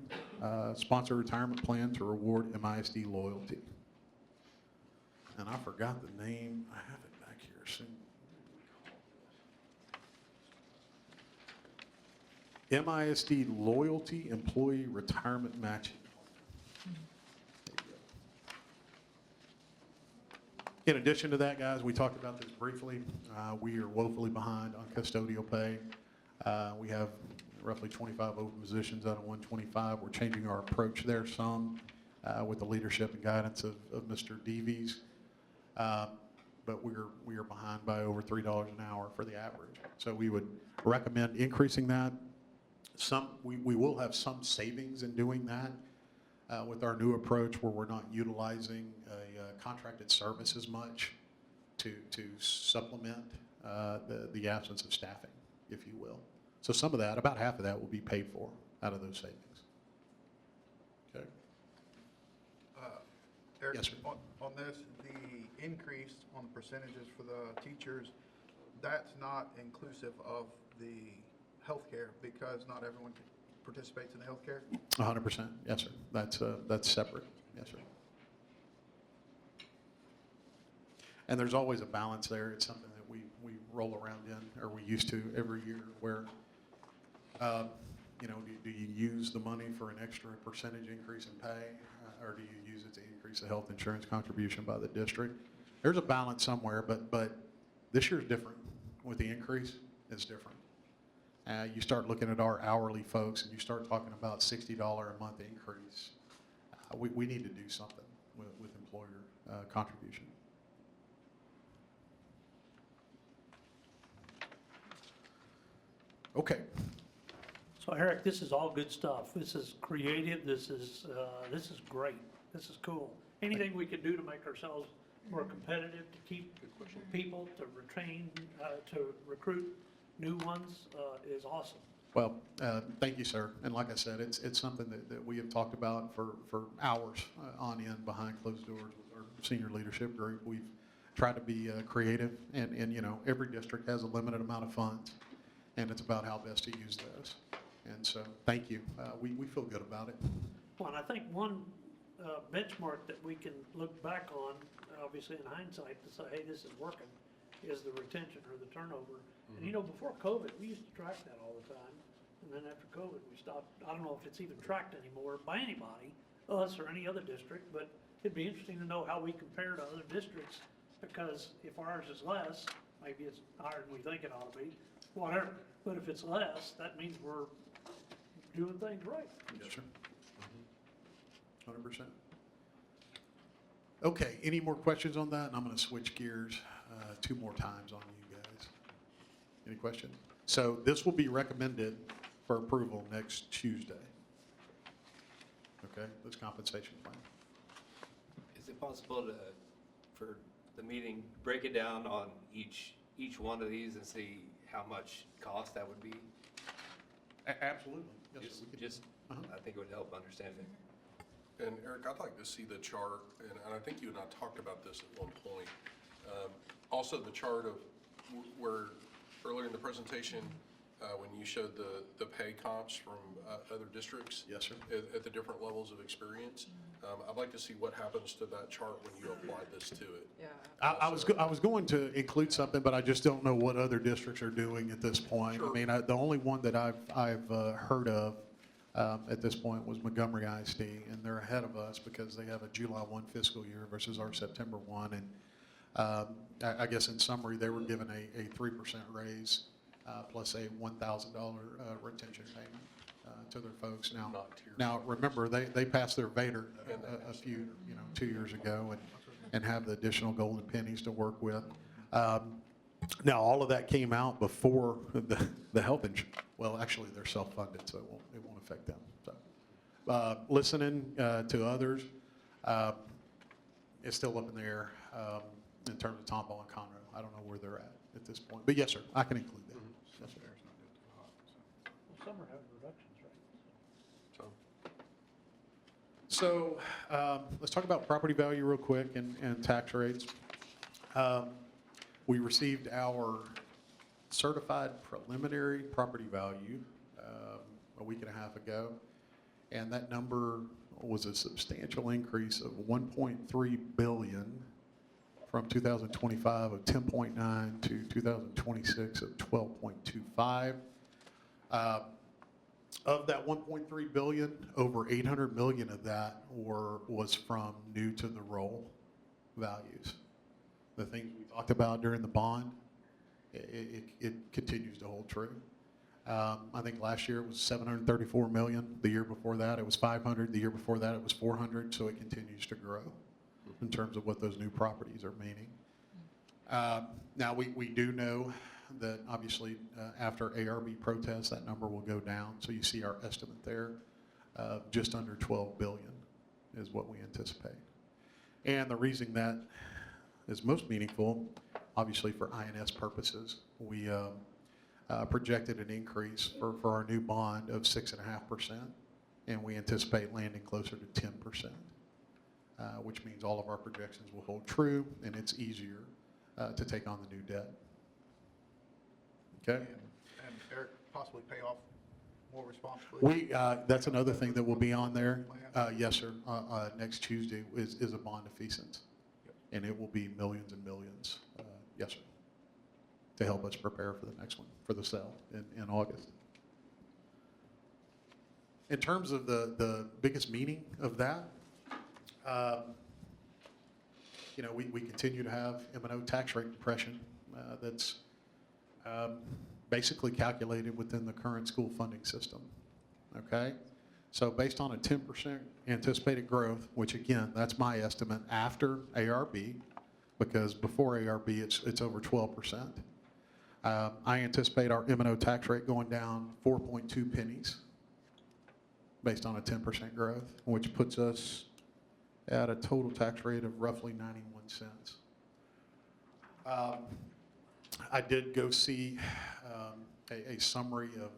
sponsor retirement plan to reward MISD loyalty. And I forgot the name. I have it back here soon. MISD Loyalty Employee Retirement Matching. There you go. In addition to that, guys, we talked about this briefly. We are woefully behind on custodial pay. We have roughly 25 open positions out of 125. We're changing our approach there some with the leadership and guidance of Mr. Devies. But we are behind by over $3 an hour for the average. So we would recommend increasing that. We will have some savings in doing that with our new approach, where we're not utilizing a contracted service as much to supplement the absence of staffing, if you will. So some of that, about half of that, will be paid for out of those savings. Okay. Eric, Yes, sir. on this, the increase on the percentages for the teachers, that's not inclusive of the healthcare, because not everyone participates in the healthcare? 100%, yes, sir. That's separate, yes, sir. And there's always a balance there. It's something that we roll around in, or we used to every year, where, do you use the money for an extra percentage increase in pay, or do you use it to increase the health insurance contribution by the district? There's a balance somewhere, but this year's different. With the increase, it's different. You start looking at our hourly folks, and you start talking about $60 a month increase. We need to do something with employer contribution. Okay. So Eric, this is all good stuff. This is creative. This is great. This is cool. Anything we can do to make ourselves more competitive, to keep people, to retain, to recruit new ones is awesome. Well, thank you, sir. And like I said, it's something that we have talked about for hours on end behind closed doors with our senior leadership group. We've tried to be creative, and every district has a limited amount of funds, and it's about how best to use those. And so, thank you. We feel good about it. Well, and I think one benchmark that we can look back on, obviously in hindsight, to say, hey, this is working, is the retention or the turnover. And before COVID, we used to track that all the time. And then after COVID, we stopped. I don't know if it's even tracked anymore by anybody, us or any other district, but it'd be interesting to know how we compare to other districts, because if ours is less, maybe it's higher than we think it ought to be, whatever. But if it's less, that means we're doing things right. Yes, sir. 100%. Okay, any more questions on that? And I'm going to switch gears 2 more times on you guys. Any questions? So this will be recommended for approval next Tuesday. okay, this compensation plan. Is it possible to, for the meeting, break it down on each one of these and see how much cost that would be? Absolutely. Yes, sir, we can- Just, I think it would help understand it. And Eric, I'd like to see the chart, and I think you and I talked about this at one point. Also, the chart of where, earlier in the presentation, when you showed the pay comps from other districts. Yes, sir. At the different levels of experience. I'd like to see what happens to that chart when you apply this to it. Yeah. I was going to include something, but I just don't know what other districts are doing at this point. Sure. I mean, the only one that I've heard of at this point was Montgomery ISD, and they're ahead of us because they have a July 1 fiscal year versus our September 1. And I guess in summary, they were given a 3% raise plus a $1,000 retention payment to their folks. Not tiered. Now remember, they passed their Vader And they a few, 2 years ago, and have the additional golden pennies to work with. Now, all of that came out before the health insurance. Well, actually, they're self-funded, so it won't affect them. So, listening to others, it's still up in the air in terms of Tomball and Conroe. I don't know where they're at this point. But yes, sir, I can include that. Yes, sir. Well, some are having reductions, right? So, So let's talk about property value real quick and tax rates. We received our certified preliminary property value a week and a half ago, and that number was a substantial increase of $1.3 billion from 2025 of 10.9 to 2026 of 12.25. Of that 1.3 billion, over 800 million of that was from new to the roll values. The things we talked about during the bond, it continues to hold true. I think last year it was 734 million. The year before that it was 500. The year before that it was 400. So it continues to grow in terms of what those new properties are meaning. Now we do know that obviously after ARB protests, that number will go down. So you see our estimate there, just under 12 billion is what we anticipate. And the reason that is most meaningful, obviously for INS purposes, we projected an increase for our new bond of 6.5%, and we anticipate landing closer to 10%, which means all of our projections will hold true, and it's easier to take on the new debt. Okay? And Eric, possibly pay off more responsibly? That's another thing that will be on there. Yes, sir. Next Tuesday is a bond defeasance, and it will be millions and millions. Yes, sir. To help us prepare for the next one, for the sale in August. In terms of the biggest meaning of that, we continue to have M&O tax rate depression that's basically calculated within the current school funding system, okay? So based on a 10% anticipated growth, which again, that's my estimate after ARB, because before ARB, it's over 12%. I anticipate our M&O tax rate going down 4.2 pennies based on a 10% growth, which puts us at a total tax rate of roughly 91 cents. I did go see a summary of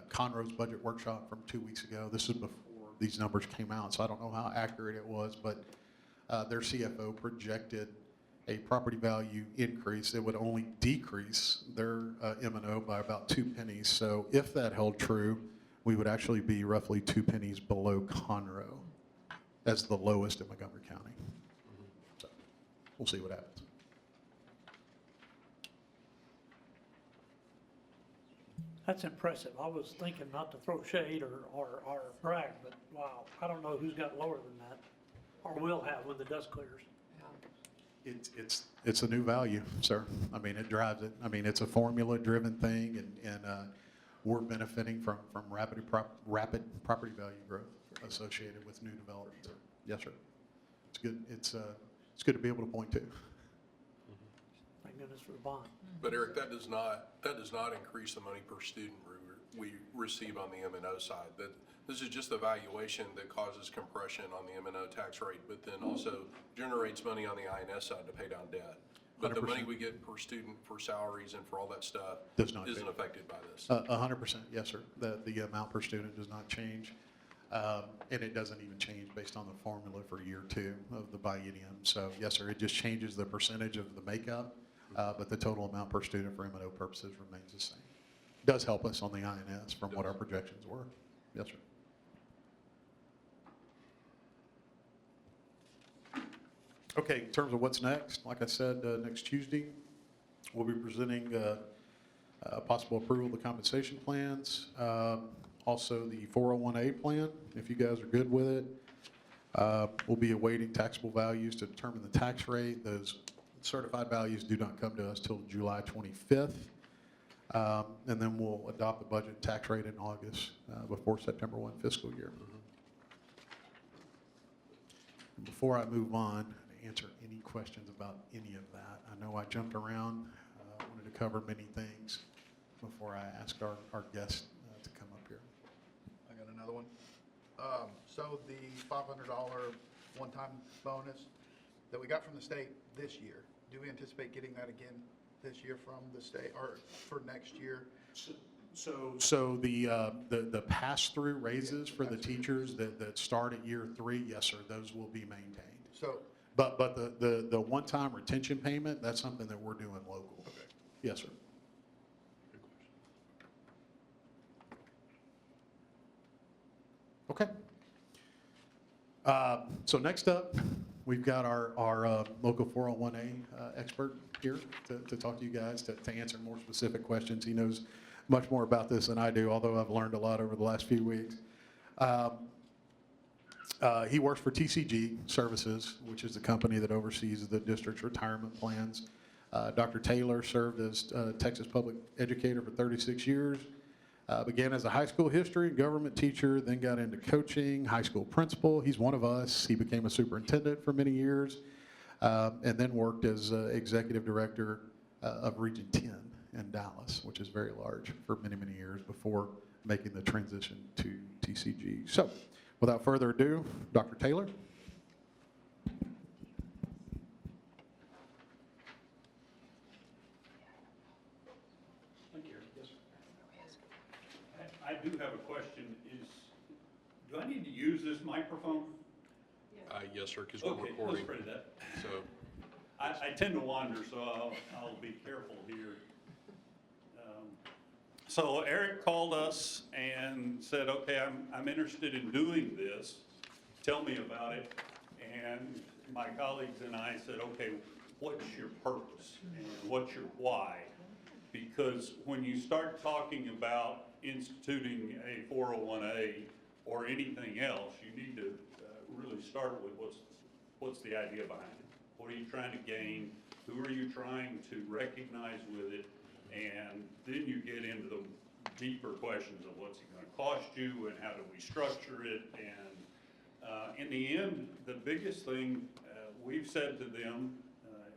Conroe's budget workshop from 2 weeks ago. This is before these numbers came out, so I don't know how accurate it was, but their CFO projected a property value increase that would only decrease their M&O by about 2 pennies. So if that held true, we would actually be roughly 2 pennies below Conroe as the lowest in Montgomery County. So we'll see what happens. That's impressive. I was thinking not to throw shade or brag, but wow, I don't know who's got lower than that, or will have when the dust clears. It's a new value, sir. I mean, it drives it. I mean, it's a formula-driven thing, and we're benefiting from rapid property value growth associated with new development. Yes, sir. It's good. It's good to be able to point to. Thank goodness for the bond. but Eric, that does not increase the money per student, we receive on the M&O side. That this is just the valuation that causes compression on the M&O tax rate, but then also generates money on the INS side to pay down debt. But the money 100%. we get per student for salaries and for all that stuff Does not isn't change. affected by this. 100%, yes, sir. The amount per student does not change. And it doesn't even change based on the formula for year 2 of the biennium. So yes, sir, it just changes the percentage of the makeup, but the total amount per student for M&O purposes remains the same. Does help us on the INS from what our projections were. Yes, sir. Okay, in terms of what's next, like I said, next Tuesday, we'll be presenting possible approval of the compensation plans, also the 401A plan, if you guys are good with it. We'll be awaiting taxable values to determine the tax rate. Those certified values do not come to us till July 25th. And then we'll adopt the budget tax rate in August before September 1 fiscal year. And before I move on, to answer any questions about any of that, I know I jumped around, wanted to cover many things before I asked our guest to come up here. I got another one. So the $500 one-time bonus that we got from the state this year, do we anticipate getting that again this year from the state, or for next year? So the pass-through raises for the teachers that start at year 3, yes, sir, those will be maintained. So, But the one-time retention payment, that's something that we're doing local. okay. Yes, sir. Okay. So next up, we've got our local 401A expert here to talk to you guys, to answer more specific questions. He knows much more about this than I do, although I've learned a lot over the last few weeks. He works for TCG Services, which is the company that oversees the district's retirement plans. Dr. Taylor served as Texas public educator for 36 years. Began as a high school history and government teacher, then got into coaching, high school principal. He's one of us. He became a superintendent for many years, and then worked as executive director of Region 10 in Dallas, which is very large, for many, many years before making the transition to TCG. So without further ado, Dr. Taylor. Thank you. Yes, sir. I do have a question. Do I need to use this microphone? Yes, sir, because we're Okay, recording. let's try that. So, I tend to wander, so I'll be careful here. So Eric called us and said, okay, I'm interested in doing this. Tell me about it. And my colleagues and I said, okay, what's your purpose and what's your why? Because when you start talking about instituting a 401A or anything else, you need to really start with what's the idea behind it? What are you trying to gain? Who are you trying to recognize with it? And then you get into the deeper questions of what's it going to cost you and how do we structure it? And in the end, the biggest thing we've said to them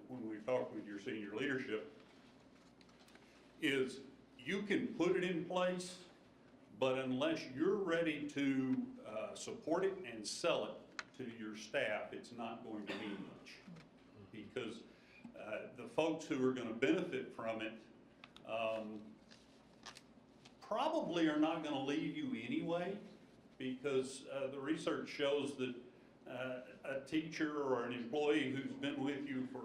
when we've talked with your senior leadership is you can put it in place, but unless you're ready to support it and sell it to your staff, it's not going to mean much. Because the folks who are going to benefit from it probably are not going to leave you anyway, because the research shows that a teacher or an employee who's been with you for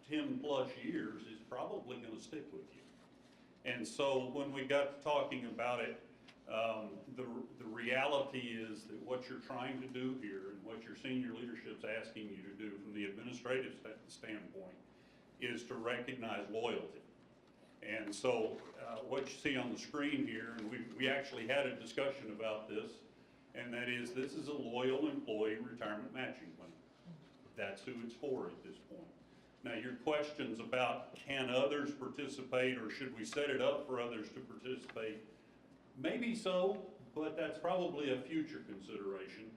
10 plus years is probably going to stick with you. And so when we got to talking about it, the reality is that what you're trying to do here and what your senior leadership's asking you to do from the administrative standpoint is to recognize loyalty. And so what you see on the screen here, and we actually had a discussion about this, and that is this is a loyal employee retirement matching plan. That's who it's for at this point. Now, your questions about can others participate or should we set it up for others to participate? Maybe so, but that's probably a future consideration.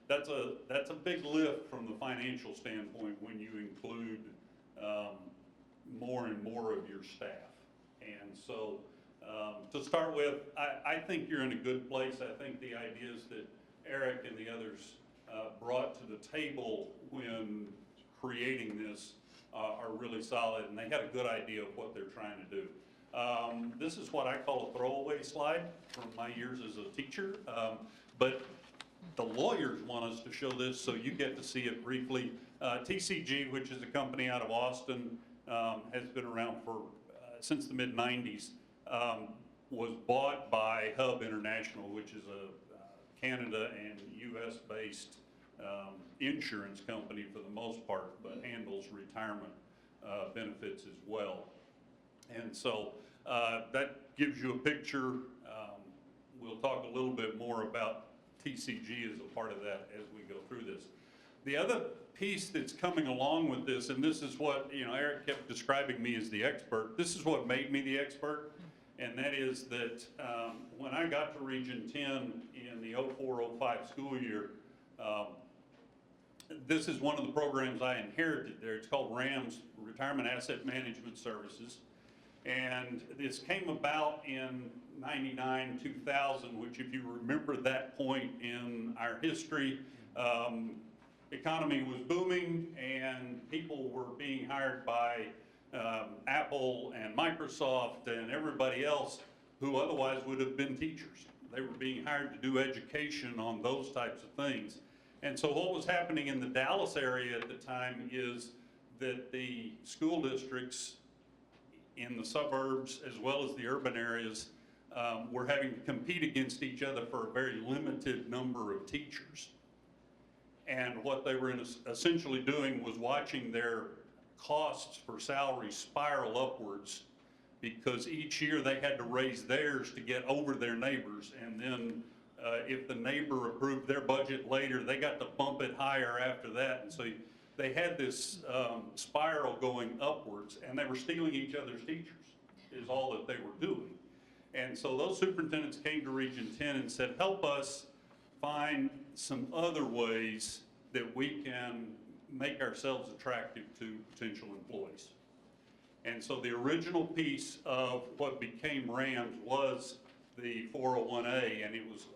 That's a big lift from the financial standpoint when you include more and more of your staff. And so To start with, I think you're in a good place. I think the ideas that Eric and the others brought to the table when creating this are really solid, and they had a good idea of what they're trying to do. This is what I call a throwaway slide from my years as a teacher, but the lawyers want us to show this, so you get to see it briefly. TCG, which is a company out of Austin, has been around for since the mid-90s, was bought by Hub International, which is a Canada and US-based insurance company for the most part, but handles retirement benefits as well. And so that gives you a picture. We'll talk a little bit more about TCG as a part of that as we go through this. The other piece that's coming along with this, and this is what, Eric kept describing me as the expert. This is what made me the expert, and that is that when I got to Region 10 in the 04-05 school year, this is one of the programs I inherited there. It's called RAMS, Retirement Asset Management Services. And this came about in 99, 2000, which if you remember that point in our history, economy was booming and people were being hired by Apple and Microsoft and everybody else who otherwise would have been teachers. They were being hired to do education on those types of things. And so what was happening in the Dallas area at the time is that the school districts in the suburbs as well as the urban areas were having to compete against each other for a very limited number of teachers. And what they were essentially doing was watching their costs for salaries spiral upwards, because each year they had to raise theirs to get over their neighbors, and then if the neighbor approved their budget later, they got to bump it higher after that. And so they had this spiral going upwards, and they were stealing each other's teachers, is all that they were doing. And so those superintendents came to Region 10 and said, help us find some other ways that we can make ourselves attractive to potential employees. And so the original piece of what became RAMS was the 401A, and it was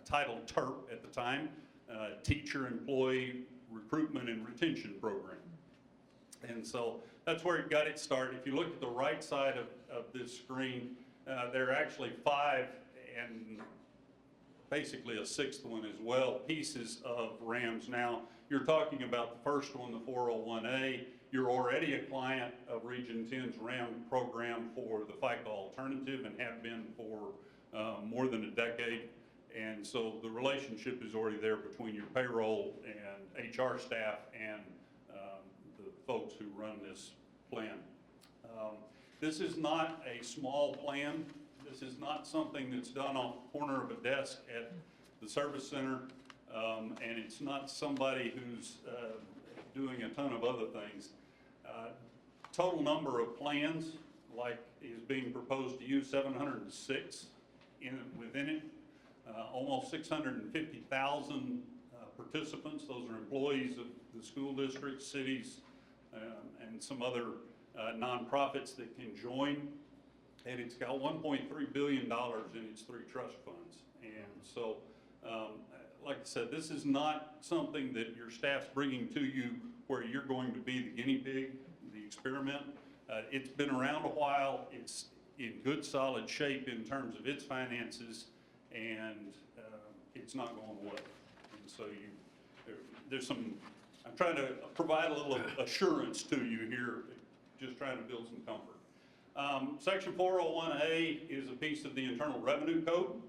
titled TERP at the time, Teacher Employee Recruitment and Retention Program. And so that's where it got its start. If you look at the right side of this screen, there are actually 5, and basically a 6th one as well, pieces of RAMS. Now, you're talking about the first one, the 401A. You're already a client of Region 10's RAM program for the FICA alternative and have been for more than a decade. And so the relationship is already there between your payroll and HR staff and the folks who run this plan. This is not a small plan. This is not something that's done off the corner of a desk at the service center, and it's not somebody who's doing a ton of other things. Total number of plans, like is being proposed to you, 706 within it. Almost 650,000 participants. Those are employees of the school districts, cities, and some other nonprofits that can join. And it's got $1.3 billion in its 3 trust funds. And so, like I said, this is not something that your staff's bringing to you where you're going to be the guinea pig, the experiment. It's been around a while. It's in good, solid shape in terms of its finances, and it's not going away. And so there's some, I'm trying to provide a little assurance to you here, just trying to build some comfort. Section 401A is a piece of the Internal Revenue Code.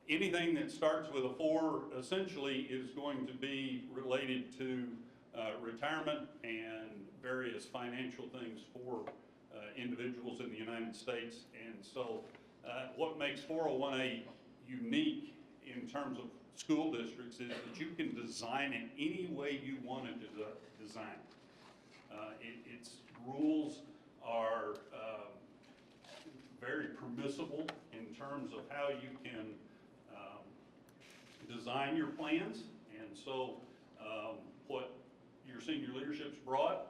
Anything that starts with a 4 essentially is going to be related to retirement and various financial things for individuals in the United States. And so what makes 401A unique in terms of school districts is that you can design it any way you want it to design. Its rules are very permissible in terms of how you can design your plans. And so what your senior leadership's brought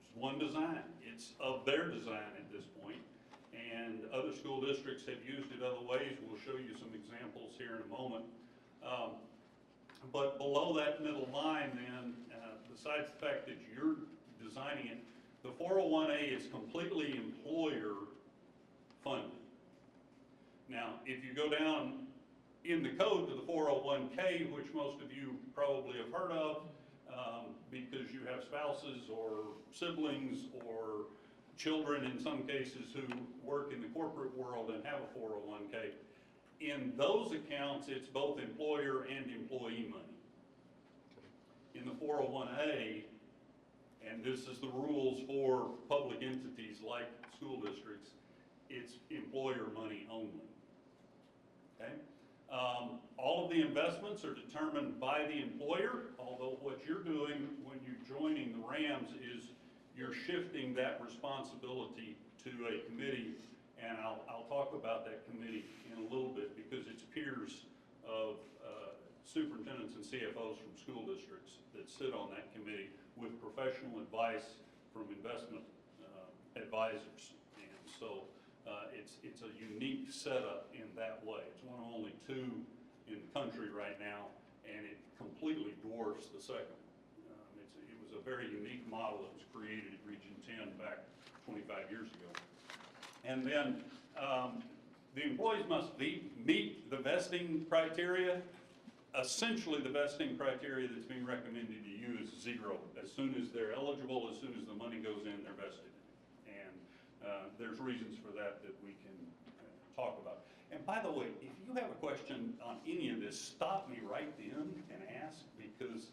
is one design. It's of their design at this point. and other school districts have used it other ways. We'll show you some examples here in a moment. But below that middle line then, besides the fact that you're designing it, the 401A is completely employer funded. Now, if you go down in the code to the 401K, which most of you probably have heard of, because you have spouses or siblings or children in some cases who work in the corporate world and have a 401K, in those accounts, it's both employer and employee money. In the 401A, and this is the rules for public entities like school districts, it's employer money only. Okay? All of the investments are determined by the employer, although what you're doing when you're joining the Rams is you're shifting that responsibility to a committee, and I'll talk about that committee in a little bit because it's peers of superintendents and CFOs from school districts that sit on that committee with professional advice from investment advisors. And so it's a unique setup in that way. It's one of only two in the country right now, and it completely dwarfs the second. It was a very unique model that was created at Region 10 back 25 years ago. And then the employees must meet the vesting criteria. Essentially, the vesting criteria that's being recommended to you is 0. As soon as they're eligible, as soon as the money goes in, they're vested. And there's reasons for that we can talk about. And by the way, if you have a question on any of this, stop me right then and ask, because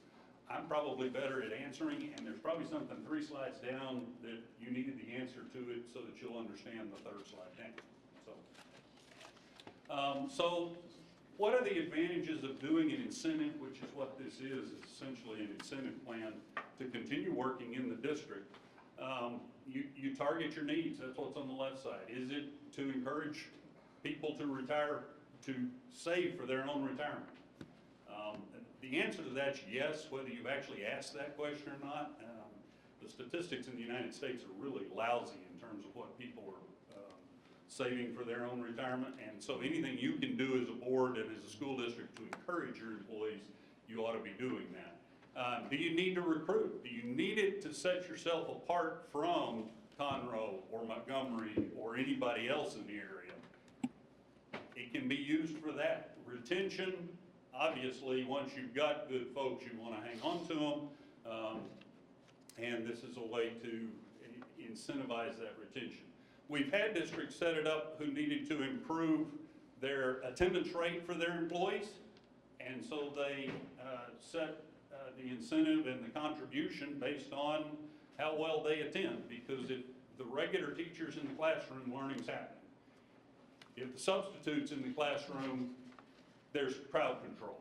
I'm probably better at answering, and there's probably something 3 slides down that you needed the answer to it so that you'll understand the 3rd slide down. So what are the advantages of doing an incentive, which is what this is essentially an incentive plan to continue working in the district? You target your needs, that's what's on the left side. Is it to encourage people to retire, to save for their own retirement? The answer to that's yes, whether you've actually asked that question or not. The statistics in the United States are really lousy in terms of what people are saving for their own retirement. And so anything you can do as a board and as a school district to encourage your employees, you ought to be doing that. Do you need to recruit? Do you need it to set yourself apart from Conroe or Montgomery or anybody else in the area? It can be used for that. Retention, obviously, once you've got good folks, you want to hang on to them. And this is a way to incentivize that retention. We've had districts set it up who needed to improve their attendance rate for their employees. And so they set the incentive and the contribution based on how well they attend. Because if the regular teachers in the classroom, learning's happening. If the substitutes in the classroom, there's crowd control.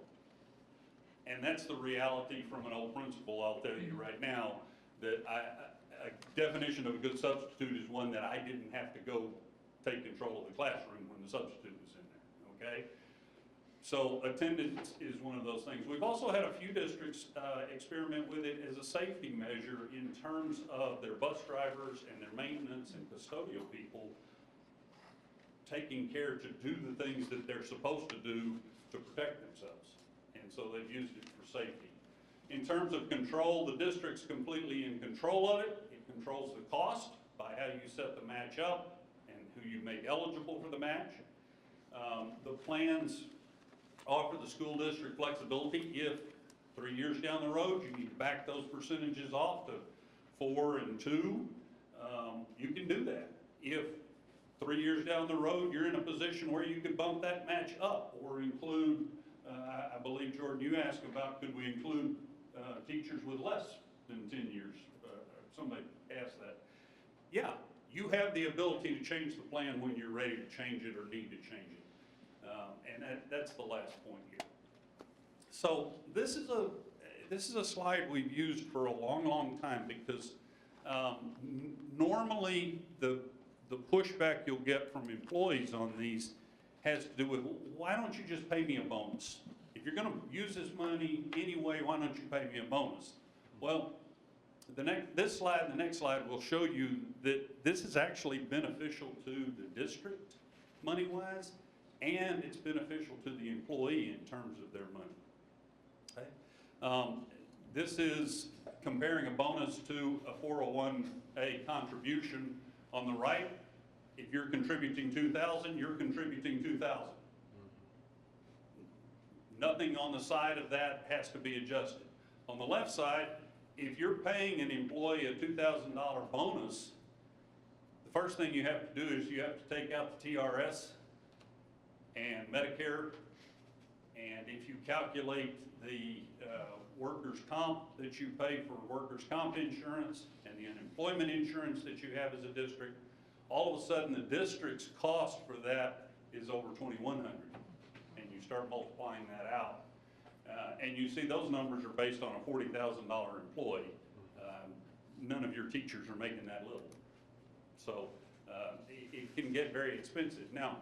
And that's the reality from an old principal, I'll tell you right now, that a definition of a good substitute is one that I didn't have to go take control of the classroom when the substitute was in there, okay? So attendance is one of those things. We've also had a few districts experiment with it as a safety measure in terms of their bus drivers and their maintenance and custodial people taking care to do the things that they're supposed to do to protect themselves. And so they've used it for safety. In terms of control, the district's completely in control of it. It controls the cost by how you set the match up and who you make eligible for the match. The plans offer the school district flexibility. If 3 years down the road you need to back those percentages off to 4 and 2, you can do that. If 3 years down the road you're in a position where you could bump that match up or include, I believe, Jordan, you asked about could we include teachers with less than 10 years. Somebody asked that. Yeah, you have the ability to change the plan when you're ready to change it or need to change it. And that's the last point here. So this is a slide we've used for a long, long time because normally the pushback you'll get from employees on these has to do with, why don't you just pay me a bonus? If you're going to use this money anyway, why don't you pay me a bonus? Well, This slide and the next slide will show you that this is actually beneficial to the district money-wise, and it's beneficial to the employee in terms of their money. Okay? This is comparing a bonus to a 401A contribution. On the right, if you're contributing $2,000, you're contributing $2,000. Nothing on the side of that has to be adjusted. On the left side, if you're paying an employee a $2,000 bonus, the first thing you have to do is you have to take out the TRS and Medicare. And if you calculate the workers' comp that you pay for workers' comp insurance and the unemployment insurance that you have as a district, all of a sudden the district's cost for that is over $2,100. And you start multiplying that out. And you see those numbers are based on a $40,000 employee. None of your teachers are making that little. So it can get very expensive. Now,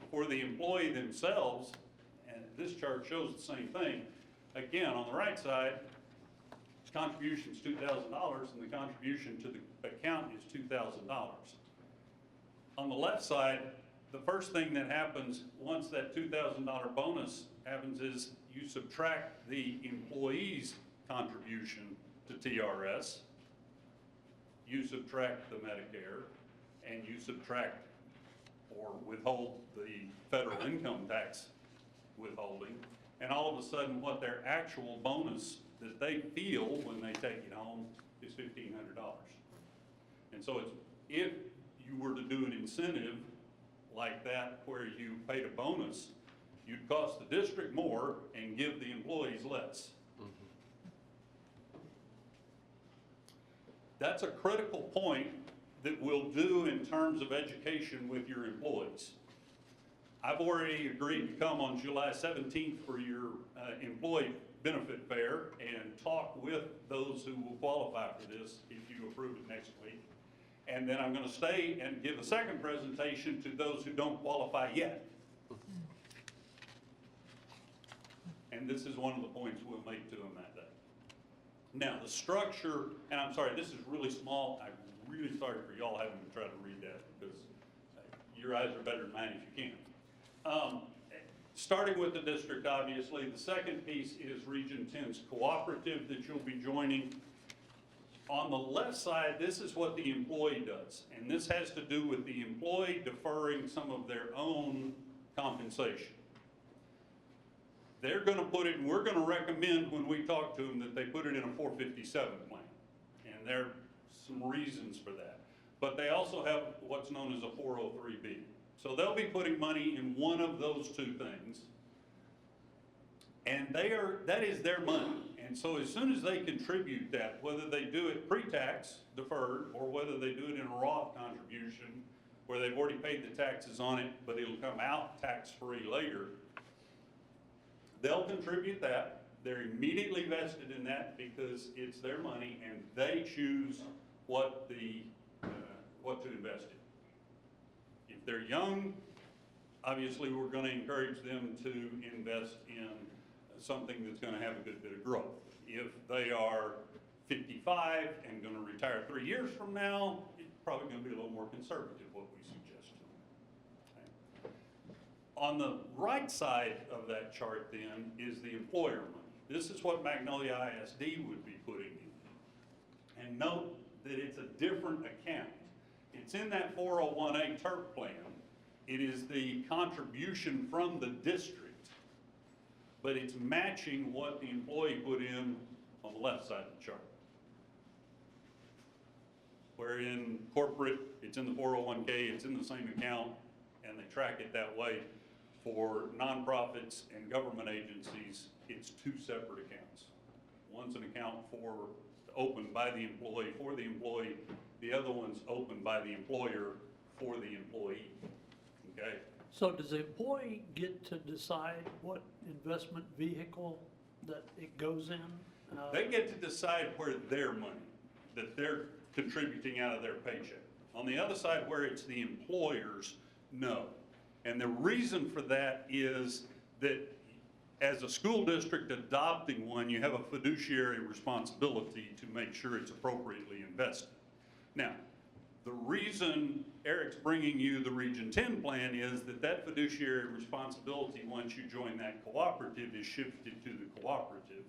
for the employee themselves, and this chart shows the same thing, again, on the right side, contribution's $2,000 and the contribution to the account is $2,000. On the left side, the first thing that happens once that $2,000 bonus happens is you subtract the employee's contribution to TRS, you subtract the Medicare, and you subtract or withhold the federal income tax withholding, and all of a sudden what their actual bonus that they feel when they take it home is $1,500. And so it's, if you were to do an incentive like that where you paid a bonus, you'd cost the district more and give the employees less. That's a critical point that we'll do in terms of education with your employees. I've already agreed to come on July 17th for your employee benefit fair and talk with those who will qualify for this if you approve it next week. And then I'm going to stay and give a second presentation to those who don't qualify yet. And this is one of the points we'll make to them that day. Now, the structure, and I'm sorry, this is really small. I'm really sorry for y'all having to try to read that because your eyes are better than mine if you can. Starting with the district, obviously, the second piece is Region 10's cooperative that you'll be joining. On the left side, this is what the employee does, and this has to do with the employee deferring some of their own compensation. They're going to put it, and we're going to recommend when we talk to them that they put it in a 457 plan, and there are some reasons for that. But they also have what's known as a 403B. So they'll be putting money in one of those two things, and that is their money. And so as soon as they contribute that, whether they do it pre-tax deferred or whether they do it in a Roth contribution where they've already paid the taxes on it, but it'll come out tax-free later, they'll contribute that. They're immediately vested in that because it's their money and they choose what to invest in. If they're young, obviously we're going to encourage them to invest in something that's going to have a good bit of growth. If they are 55 and going to retire 3 years from now, it's probably going to be a little more conservative what we suggest to them. Okay. On the right side of that chart then is the employer money. This is what Magnolia ISD would be putting in. And note that it's a different account. It's in that 401A TERP plan. It is the contribution from the district, but it's matching what the employee put in on the left side of the chart. Where in corporate, it's in the 401K, it's in the same account, and they track it that way. For nonprofits and government agencies, it's two separate accounts. One's an account opened by the employee for the employee. The other one's opened by the employer for the employee. Okay? So does the employee get to decide what investment vehicle that it goes in? They get to decide where their money, that they're contributing out of their paycheck. On the other side, where it's the employer's, no. And the reason for that is that as a school district adopting one, you have a fiduciary responsibility to make sure it's appropriately invested. Now, the reason Eric's bringing you the Region 10 plan is that that fiduciary responsibility, once you join that cooperative, is shifted to the cooperative.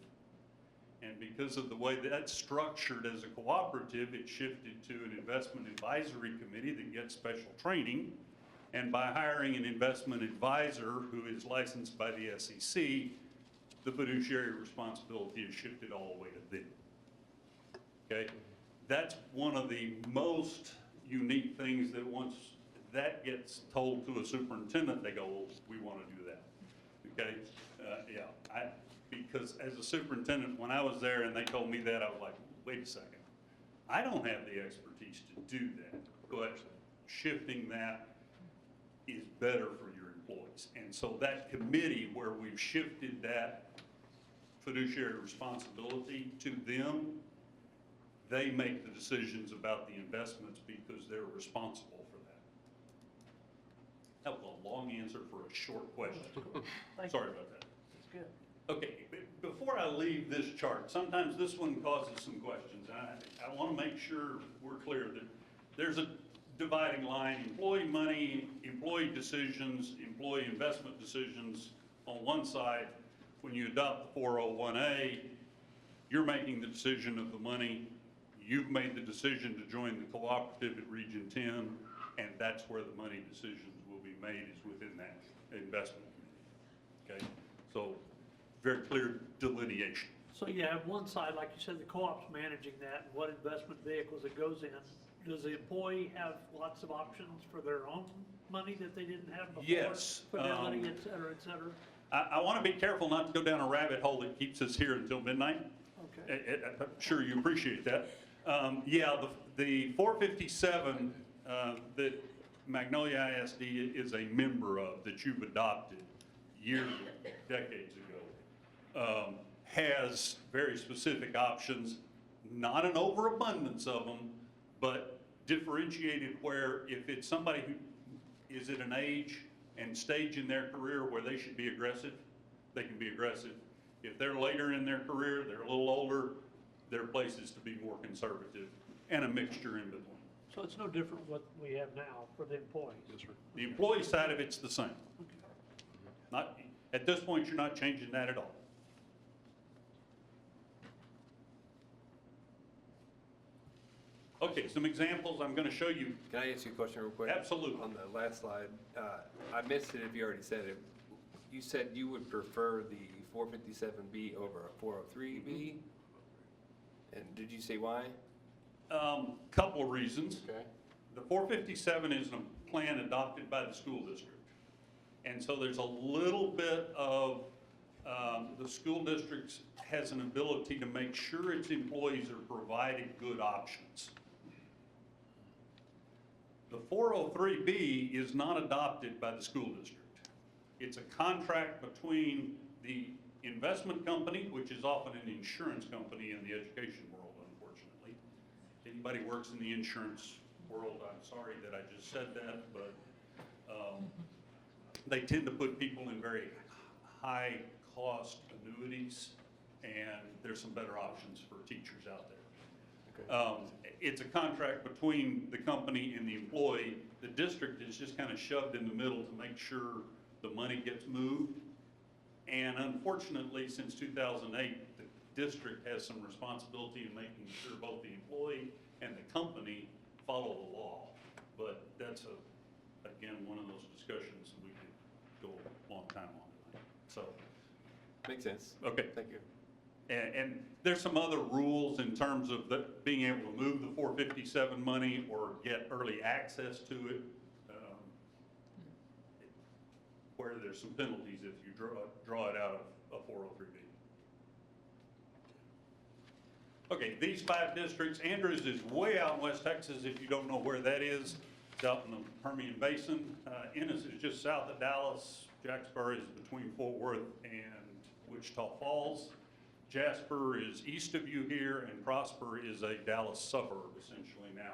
And because of the way that's structured as a cooperative, it's shifted to an investment advisory committee that gets special training. And by hiring an investment advisor who is licensed by the SEC, the fiduciary responsibility is shifted all the way to them. Okay? That's one of the most unique things that once that gets told to a superintendent, they go, well, we want to do that. Okay? Yeah. Because as a superintendent, when I was there and they told me that, I was like, wait a second. I don't have the expertise to do that. But shifting that is better for your employees. And so that committee where we've shifted that fiduciary responsibility to them, they make the decisions about the investments because they're responsible for that. That was a long answer for a short question. Thank you. Sorry about that. That's good. Okay, before I leave this chart, sometimes this one causes some questions. I want to make sure we're clear that there's a dividing line, employee money, employee decisions, employee investment decisions on one side. When you adopt the 401A, you're making the decision of the money. You've made the decision to join the cooperative at Region 10, and that's where the money decisions will be made, is within that investment committee. Okay, so very clear delineation. So you have one side, like you said, the co-op's managing that, and what investment vehicles it goes in. Does the employee have lots of options for their own money that they didn't have before? Yes, Fidelity, et cetera, et cetera? I want to be careful not to go down a rabbit hole that keeps us here until midnight. Okay. I'm sure you appreciate that. Yeah, the 457 that Magnolia ISD is a member of, that you've adopted years, decades ago, has very specific options, not an overabundance of them, but differentiated where if it's somebody who is at an age and stage in their career where they should be aggressive, they can be aggressive. If they're later in their career, they're a little older, there are places to be more conservative, and a mixture in between. So it's no different what we have now for the employees? Yes, sir. The employee side of it's the same. Not, at this point, you're not changing that at all. Okay, some examples I'm going to show you. Can I ask you a question real quick? Absolutely. On the last slide, I missed it if you already said it. You said you would prefer the 457B over a 403B? And did you say why? Couple of reasons. Okay. The 457 is a plan adopted by the school district. And so there's a little bit of, the school district has an ability to make sure its employees are provided good options. The 403B is not adopted by the school district. It's a contract between the investment company, which is often an insurance company in the education world, unfortunately. Anybody who works in the insurance world, I'm sorry that I just said that, but they tend to put people in very high-cost annuities, and there's some better options for teachers out there. It's a contract between the company and the employee. The district is just kind of shoved in the middle to make sure the money gets moved. And unfortunately, since 2008, the district has some responsibility in making sure both the employee and the company follow the law. But that's, again, one of those discussions we could go a long time on tonight. So, Makes sense. okay. Thank you. And there's some other rules in terms of being able to move the 457 money or get early access to it, where there's some penalties if you draw it out of a 403B. Okay, these 5 districts, Andrews is way out in West Texas, if you don't know where that is. It's out in the Permian Basin. Ennis is just south of Dallas. Jacksboro is between Fort Worth and Wichita Falls. Jasper is east of you here, and Prosper is a Dallas suburb, essentially now.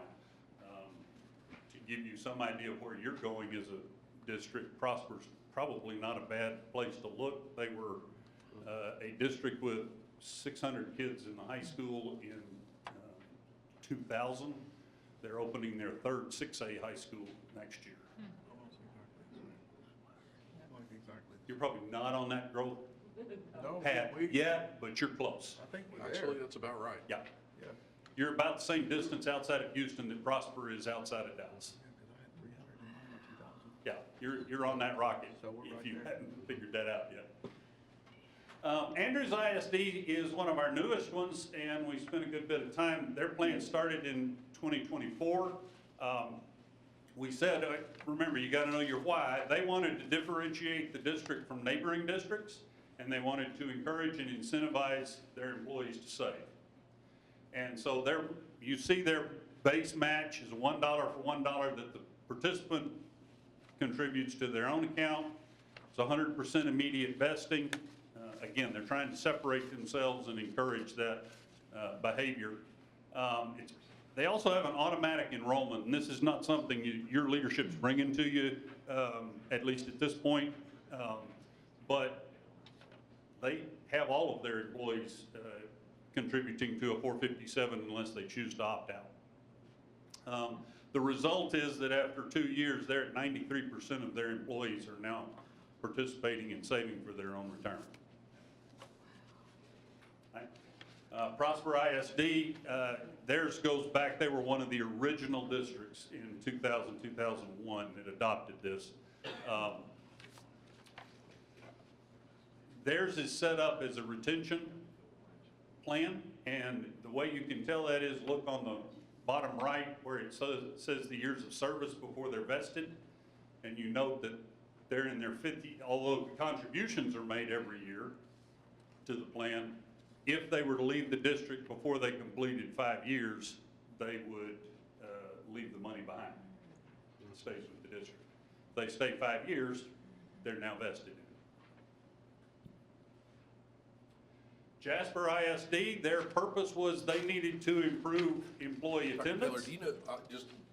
To give you some idea of where you're going as a district, Prosper's probably not a bad place to look. They were A district with 600 kids in the high school in 2000, they're opening their third 6A high school next year. You're probably not on that growth path yet, but you're close. I think we're Actually, that's about right. Yeah. You're about the same distance outside of Houston that Prosper is outside of Dallas. Yeah, you're on that rocket, if you hadn't figured that out yet. Andrews ISD is one of our newest ones, and we spent a good bit of time. Their plan started in 2024. We said, remember, you gotta know your why. They wanted to differentiate the district from neighboring districts, and they wanted to encourage and incentivize their employees to save. And so you see their base match is $1 for $1 that the participant contributes to their own account. It's 100% immediate vesting. Again, they're trying to separate themselves and encourage that behavior. They also have an automatic enrollment, and this is not something your leadership's bringing to you, at least at this point. But they have all of their employees contributing to a 457 unless they choose to opt out. The result is that after 2 years, they're at 93% of their employees are now participating in saving for their own retirement. Prosper ISD, theirs goes back, they were one of the original districts in 2000, 2001 that adopted this. Theirs is set up as a retention plan, and the way you can tell that is look on the bottom right where it says the years of service before they're vested, and you note that they're in their 50, although the contributions are made every year to the plan. If they were to leave the district before they completed 5 years, they would leave the money behind. It stays with the district. If they stay 5 years, they're now vested in it. Jasper ISD, their purpose was they needed to improve employee Dr. Taylor, attendance. do you know,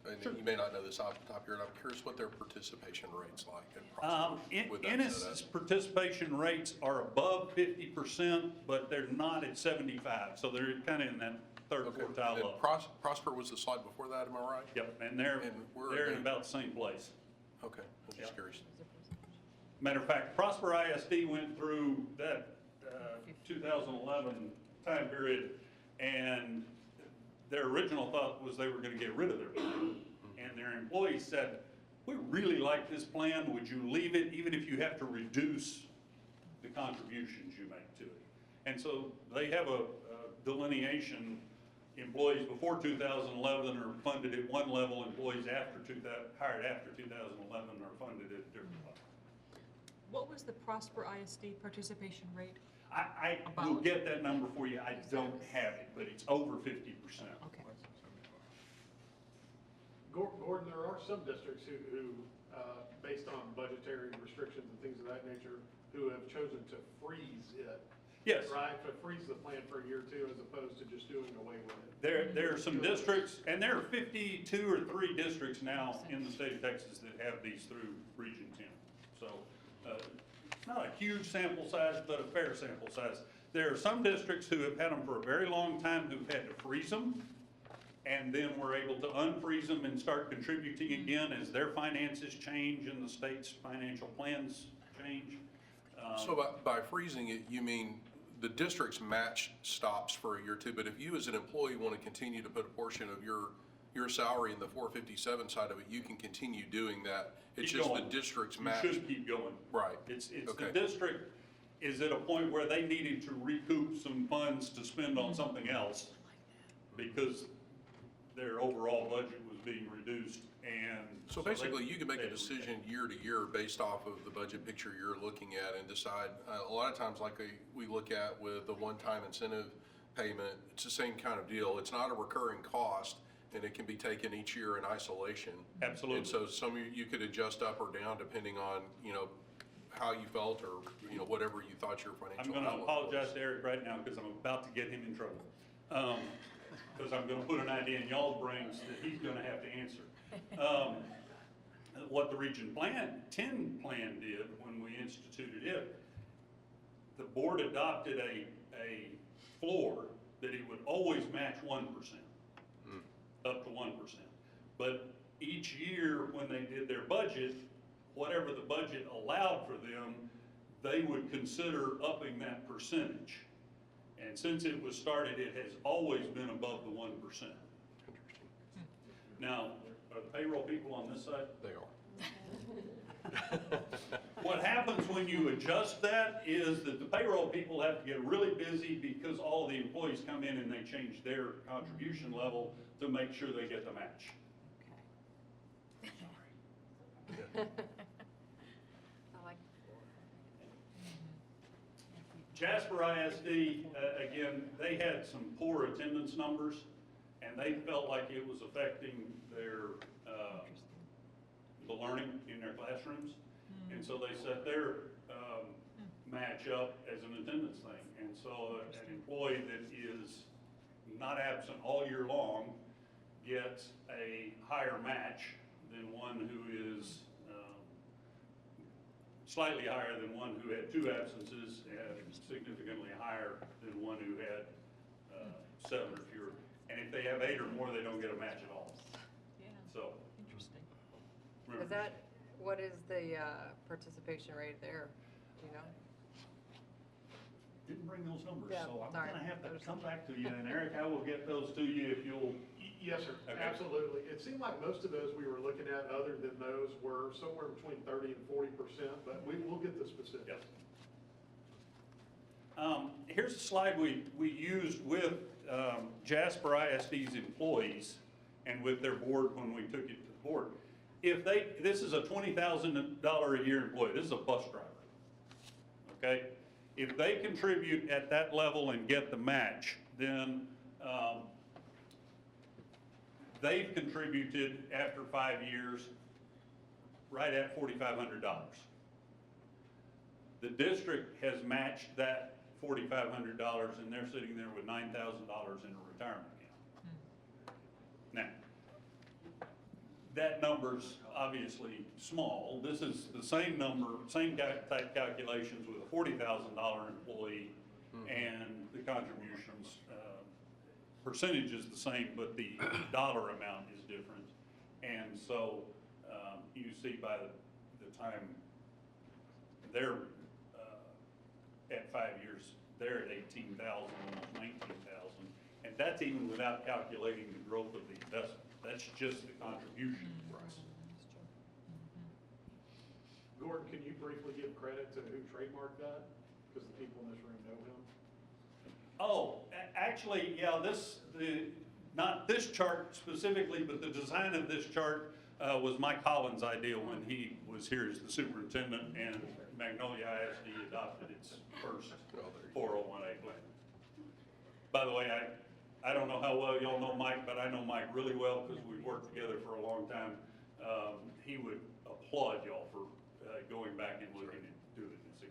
and you may not know this off the top of your head, I'm curious what their participation rate's like at Prosper with that Ennis's setup? participation rates are above 50%, but they're not at 75, so they're kind of in that third Okay. quartile And up. Prosper was the slide before that, am I right? Yep, and they're where in are they? about the same place. Okay, I was just Yeah. curious. Matter of fact, Prosper ISD went through that 2011 time period, and their original thought was they were going to get rid of their plan. And their employees said, we really like this plan, would you leave it even if you have to reduce the contributions you make to it? And so they have a delineation, employees before 2011 are funded at one level, employees hired after 2011 are funded at a different level. What was the Prosper ISD participation rate? I will get that number for you, I don't have it, but it's over 50%. Okay. Gordon, there are some districts who, based on budgetary restrictions and things of that nature, who have chosen to freeze it. Yes. Right, to freeze the plan for a year or two as opposed to just doing away with it. There are some districts, and there are 52 or 3 districts now in the state of Texas that have these through Region 10. So, not a huge sample size, but a fair sample size. There are some districts who have had them for a very long time who've had to freeze them, and then we're able to unfreeze them and start contributing again as their finances change and the state's financial plans change. So by freezing it, you mean the district's match stops for a year or two, but if you as an employee want to continue to put a portion of your salary in the 457 side of it, you can continue doing that. It's Keep just the going. district's You match. should keep going. Right. It's Okay. the district is at a point where they needed to recoup some funds to spend on something else because their overall budget was being reduced, and. So they- basically, you can make they a had to decision year to year based off of the budget picture you're looking at and decide, a lot of times like we look at with the one-time incentive payment, it's the same kind of deal. It's not a recurring cost, and it can be taken each year in isolation. Absolutely. And so some of you could adjust up or down depending on, how you felt or, whatever you thought your I'm financial gonna outlook was. apologize to Eric right now because I'm about to get him in trouble. Because I'm gonna put an idea in y'all's brains that he's gonna have to answer. What the Region 10 plan did when we instituted it, the board adopted a floor that it would always match 1%, up to 1%. But each year, when they did their budget, whatever the budget allowed for them, they would consider upping that percentage. And since it was started, it has always been above the 1%. Interesting. Now, are the payroll people on this side? They are. What happens when you adjust that is that the payroll people have to get really busy because all the employees come in and they change their contribution level to make sure they get the match. I like Jasper ISD, again, they had some poor attendance numbers, and they felt like it was affecting their, the learning in their classrooms. And so they set their match up as an attendance thing. And so an employee that is not absent all year long gets a higher match than one who is slightly higher than one who had 2 absences, and significantly higher than one who had 7 or fewer. And if they have 8 or more, they don't get a match at all. Yeah, So, interesting. Is that, what is the participation rate there, do you know? didn't bring those numbers, Yeah, so I'm sorry. gonna have to come back to you, and Eric, I will get those to you if you'll. Yes, sir, Okay. absolutely. It seemed like most of those we were looking at, other than those, were somewhere between 30 and 40%, but we'll get the specifics. Yep. Here's a slide we used with Jasper ISD's employees and with their board when we took it to the board. This is a $20,000 a year employee, this is a bus driver, okay? If they contribute at that level and get the match, then they've contributed after 5 years right at $4,500. The district has matched that $4,500, and they're sitting there with $9,000 in a retirement account. Now, that number's obviously small. This is the same number, same type calculations with a $40,000 employee, and the contributions, percentage is the same, but the dollar amount is different. And so, you see by the time they're at 5 years, they're at 18,000, almost 19,000. And that's even without calculating the growth of the investment. That's just the contribution. Gordon, can you briefly give credit to who trademarked that? Because the people in this room know him. Oh, actually, yeah, not this chart specifically, but the design of this chart was Mike Collins' idea when he was here as the superintendent, and Magnolia ISD adopted its first 401A plan. By the way, I don't know how well y'all know Mike, but I know Mike really well because we've worked together for a long time. He would applaud y'all for going back and looking and doing this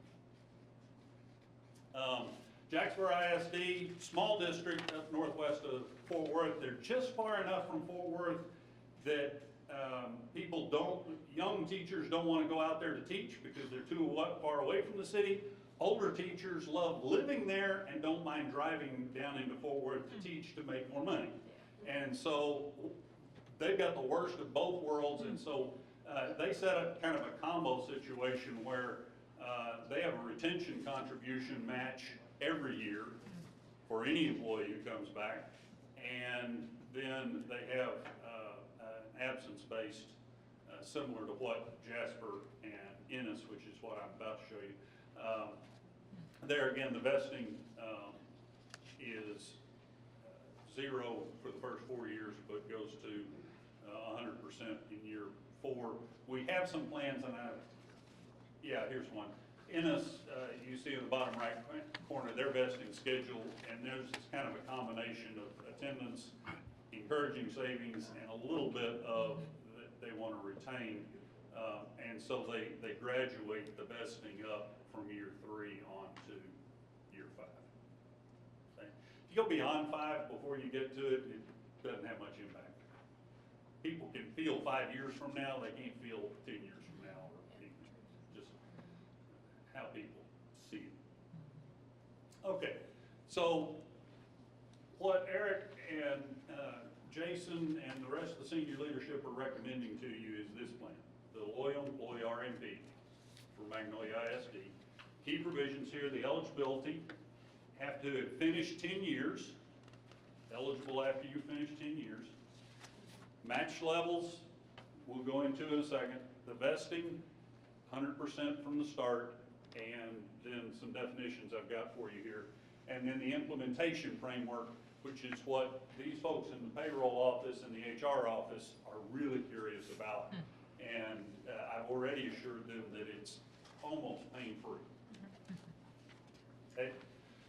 again. Jacksboro ISD, small district up northwest of Fort Worth. They're just far enough from Fort Worth that young teachers don't want to go out there to teach because they're too far away from the city. Older teachers love living there and don't mind driving down into Fort Worth to teach to make more money. And so they've got the worst of both worlds, and so they set up kind of a combo situation where they have a retention contribution match every year for any employee who comes back, and then they have an absence-based, similar to what Jasper and Ennis, which is what I'm about to show you. There again, the vesting is 0 for the first 4 years, but goes to 100% in year 4. We have some plans, and here's one. Ennis, you see in the bottom right corner, their vesting schedule, and there's this kind of a combination of attendance, encouraging savings, and a little bit of that they want to retain. And so they graduate the vesting up from year 3 on to year 5. Okay. If you go beyond 5 before you get to it, it doesn't have much impact. People can feel 5 years from now, they can't feel 10 years from now, or just how people see it. Okay, so what Eric and Jason and the rest of the senior leadership are recommending to you is this plan, the Loyal Employee RMP for Magnolia ISD. Key provisions here, the eligibility, have to have finished 10 years, eligible after you finish 10 years. Match levels, we'll go into in a second. The vesting, 100% from the start, and then some definitions I've got for you here. And then the implementation framework, which is what these folks in the payroll office and the HR office are really curious about. And I've already assured them that it's almost pain-free. Okay?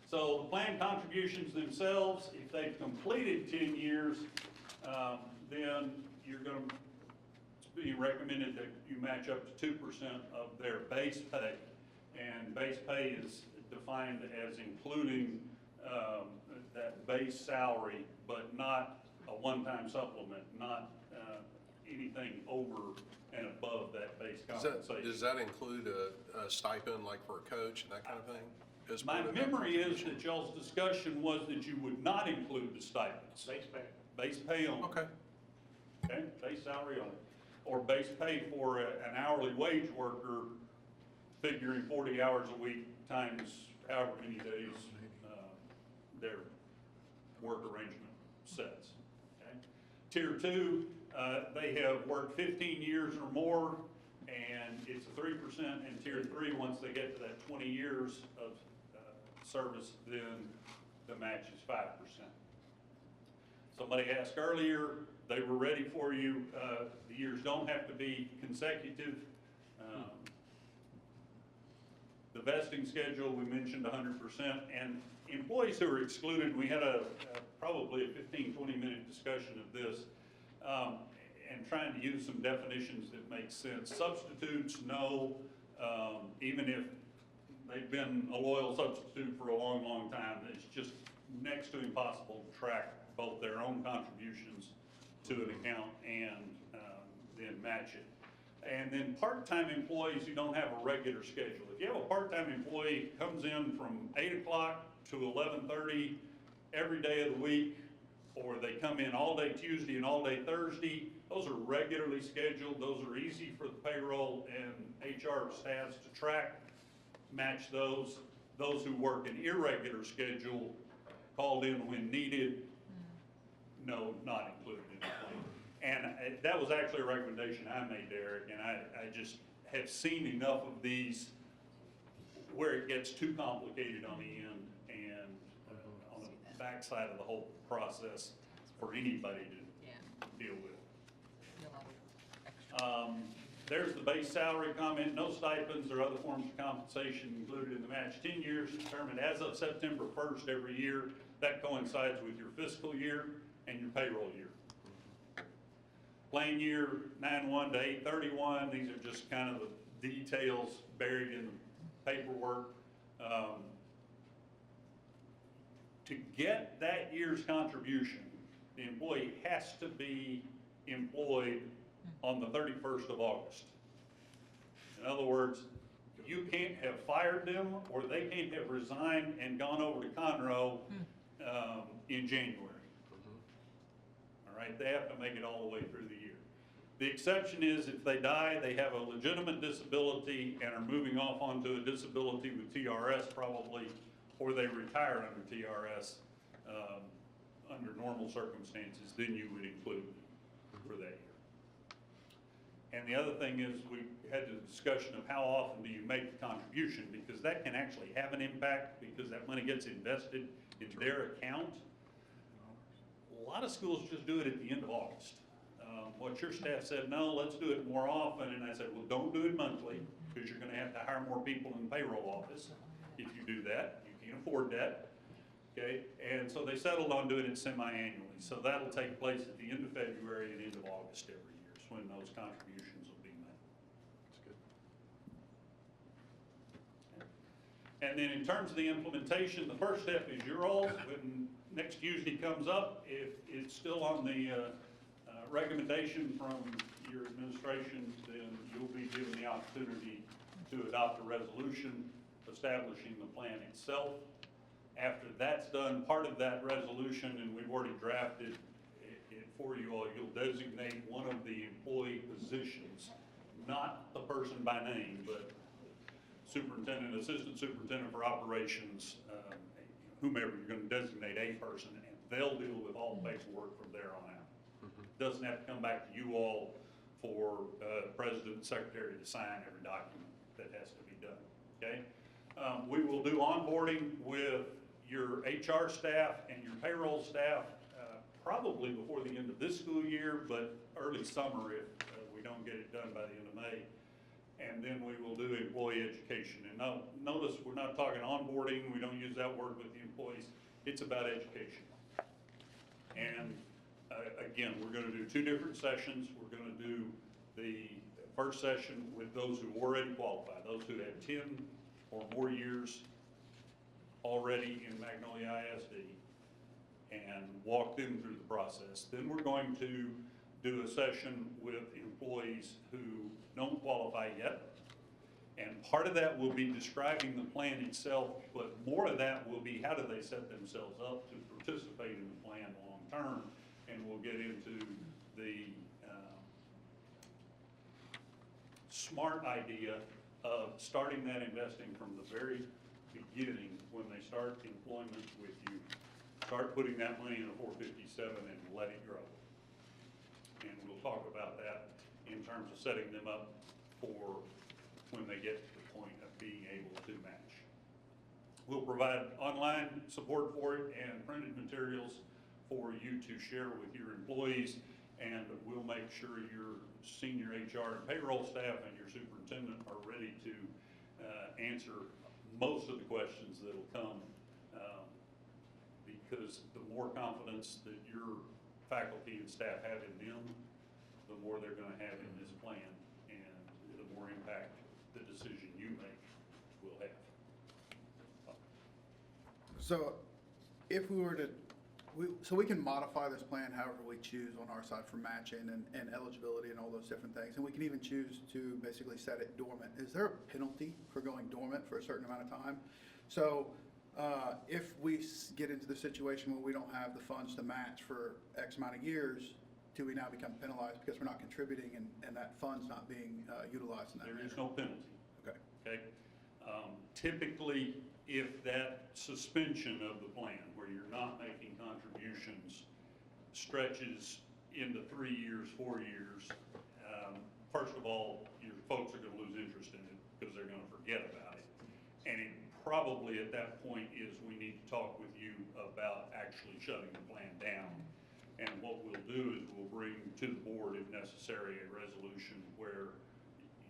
So the plan contributions themselves, if they've completed 10 years, then you're going to, it's being recommended that you match up to 2% of their base pay. And base pay is defined as including that base salary, but not a one-time supplement, not anything over and above that base compensation. Does that include a stipend like for a coach and that kind of thing? As My part of that memory is contribution? that y'all's discussion was that you would not include the stipends. Base pay. Base pay only. Okay, Okay, base salary only, or base pay for an hourly wage worker, figuring 40 hours a week times however many days their work arrangement sets. Okay? Tier 2, they have worked 15 years or more, and it's a 3%, and Tier 3, once they get to that 20 years of service, then the match is 5%. Somebody asked earlier, they were ready for you. The years don't have to be consecutive. The vesting schedule, we mentioned 100%. And employees who are excluded, we had probably a 15, 20-minute discussion of this and trying to use some definitions that make sense. Substitutes, no, even if they've been a loyal substitute for a long, long time, it's just next to impossible to track both their own contributions to an account and then match it. And then part-time employees who don't have a regular schedule. If you have a part-time employee who comes in from 8 o'clock to 11:30 every day of the week, or they come in all day Tuesday and all day Thursday, those are regularly scheduled. Those are easy for the payroll and HR staffs to track, match those. Those who work an irregular schedule, called in when needed, no, not included in the plan. And that was actually a recommendation I made, Derek, and I just have seen enough of these where it gets too complicated on the end and on the backside of the whole process for anybody to deal with. There's the base salary comment, no stipends or other forms of compensation included in the match. 10 years determined as of September 1st every year. That coincides with your fiscal year and your payroll year. Plan year 9/1 to 8/31, these are just kind of the details buried in the paperwork. To get that year's contribution, the employee has to be employed on the 31st of August. In other words, you can't have fired them or they can't have resigned and gone over to Conroe in January. All right, they have to make it all the way through the year. The exception is if they die, they have a legitimate disability and are moving off onto a disability with TRS probably, or they retire under TRS under normal circumstances, then you would include for that year. And the other thing is we had the discussion of how often do you make the contribution, because that can actually have an impact because that money gets invested in their account. A lot of schools just do it at the end of August. What your staff said, no, let's do it more often, and I said, well, don't do it monthly, because you're gonna have to hire more people in the payroll office if you do that. You can't afford that, okay? And so they settled on doing it semi-annually. So that'll take place at the end of February and end of August every year, is when those contributions will be made. And then in terms of the implementation, the first step is your all. When next Tuesday comes up, if it's still on the recommendation from your administration, then you'll be given the opportunity to adopt a resolution establishing the plan itself. After that's done, part of that resolution, and we've already drafted it for you all, you'll designate one of the employee positions, not the person by name, but superintendent, assistant superintendent for operations, whomever, you're gonna designate a person, and they'll deal with all paperwork from there on out. Doesn't have to come back to you all for president and secretary to sign every document that has to be done, okay? We will do onboarding with your HR staff and your payroll staff, probably before the end of this school year, but early summer if we don't get it done by the end of May. And then we will do employee education. And now, notice we're not talking onboarding, we don't use that word with the employees, it's about education. And again, we're gonna do 2 different sessions. We're gonna do the first session with those who already qualify, those who have 10 or more years already in Magnolia ISD, and walk them through the process. Then we're going to do a session with employees who don't qualify yet. And part of that will be describing the plan itself, but more of that will be how do they set themselves up to participate in the plan long-term. And we'll get into the smart idea of starting that investing from the very beginning when they start employment with you. Start putting that money in a 457 and let it grow. And we'll talk about that in terms of setting them up for when they get to the point of being able to match. We'll provide online support for it and printed materials for you to share with your employees, and we'll make sure your senior HR and payroll staff and your superintendent are ready to answer most of the questions that'll come, because the more confidence that your faculty and staff have in them, the more they're gonna have in this plan, and the more impact the decision you make will have. So if we were to, so we can modify this plan however we choose on our side for matching and eligibility and all those different things. And we can even choose to basically set it dormant. Is there a penalty for going dormant for a certain amount of time? So if we get into the situation where we don't have the funds to match for X amount of years, do we now become penalized because we're not contributing and that fund's not being utilized in that manner? There is no penalty. Okay. Okay? Typically, if that suspension of the plan, where you're not making contributions, stretches into 3 years, 4 years, first of all, your folks are gonna lose interest in it because they're gonna forget about it. And it probably at that point is we need to talk with you about actually shutting the plan down. And what we'll do is we'll bring to the board, if necessary, a resolution where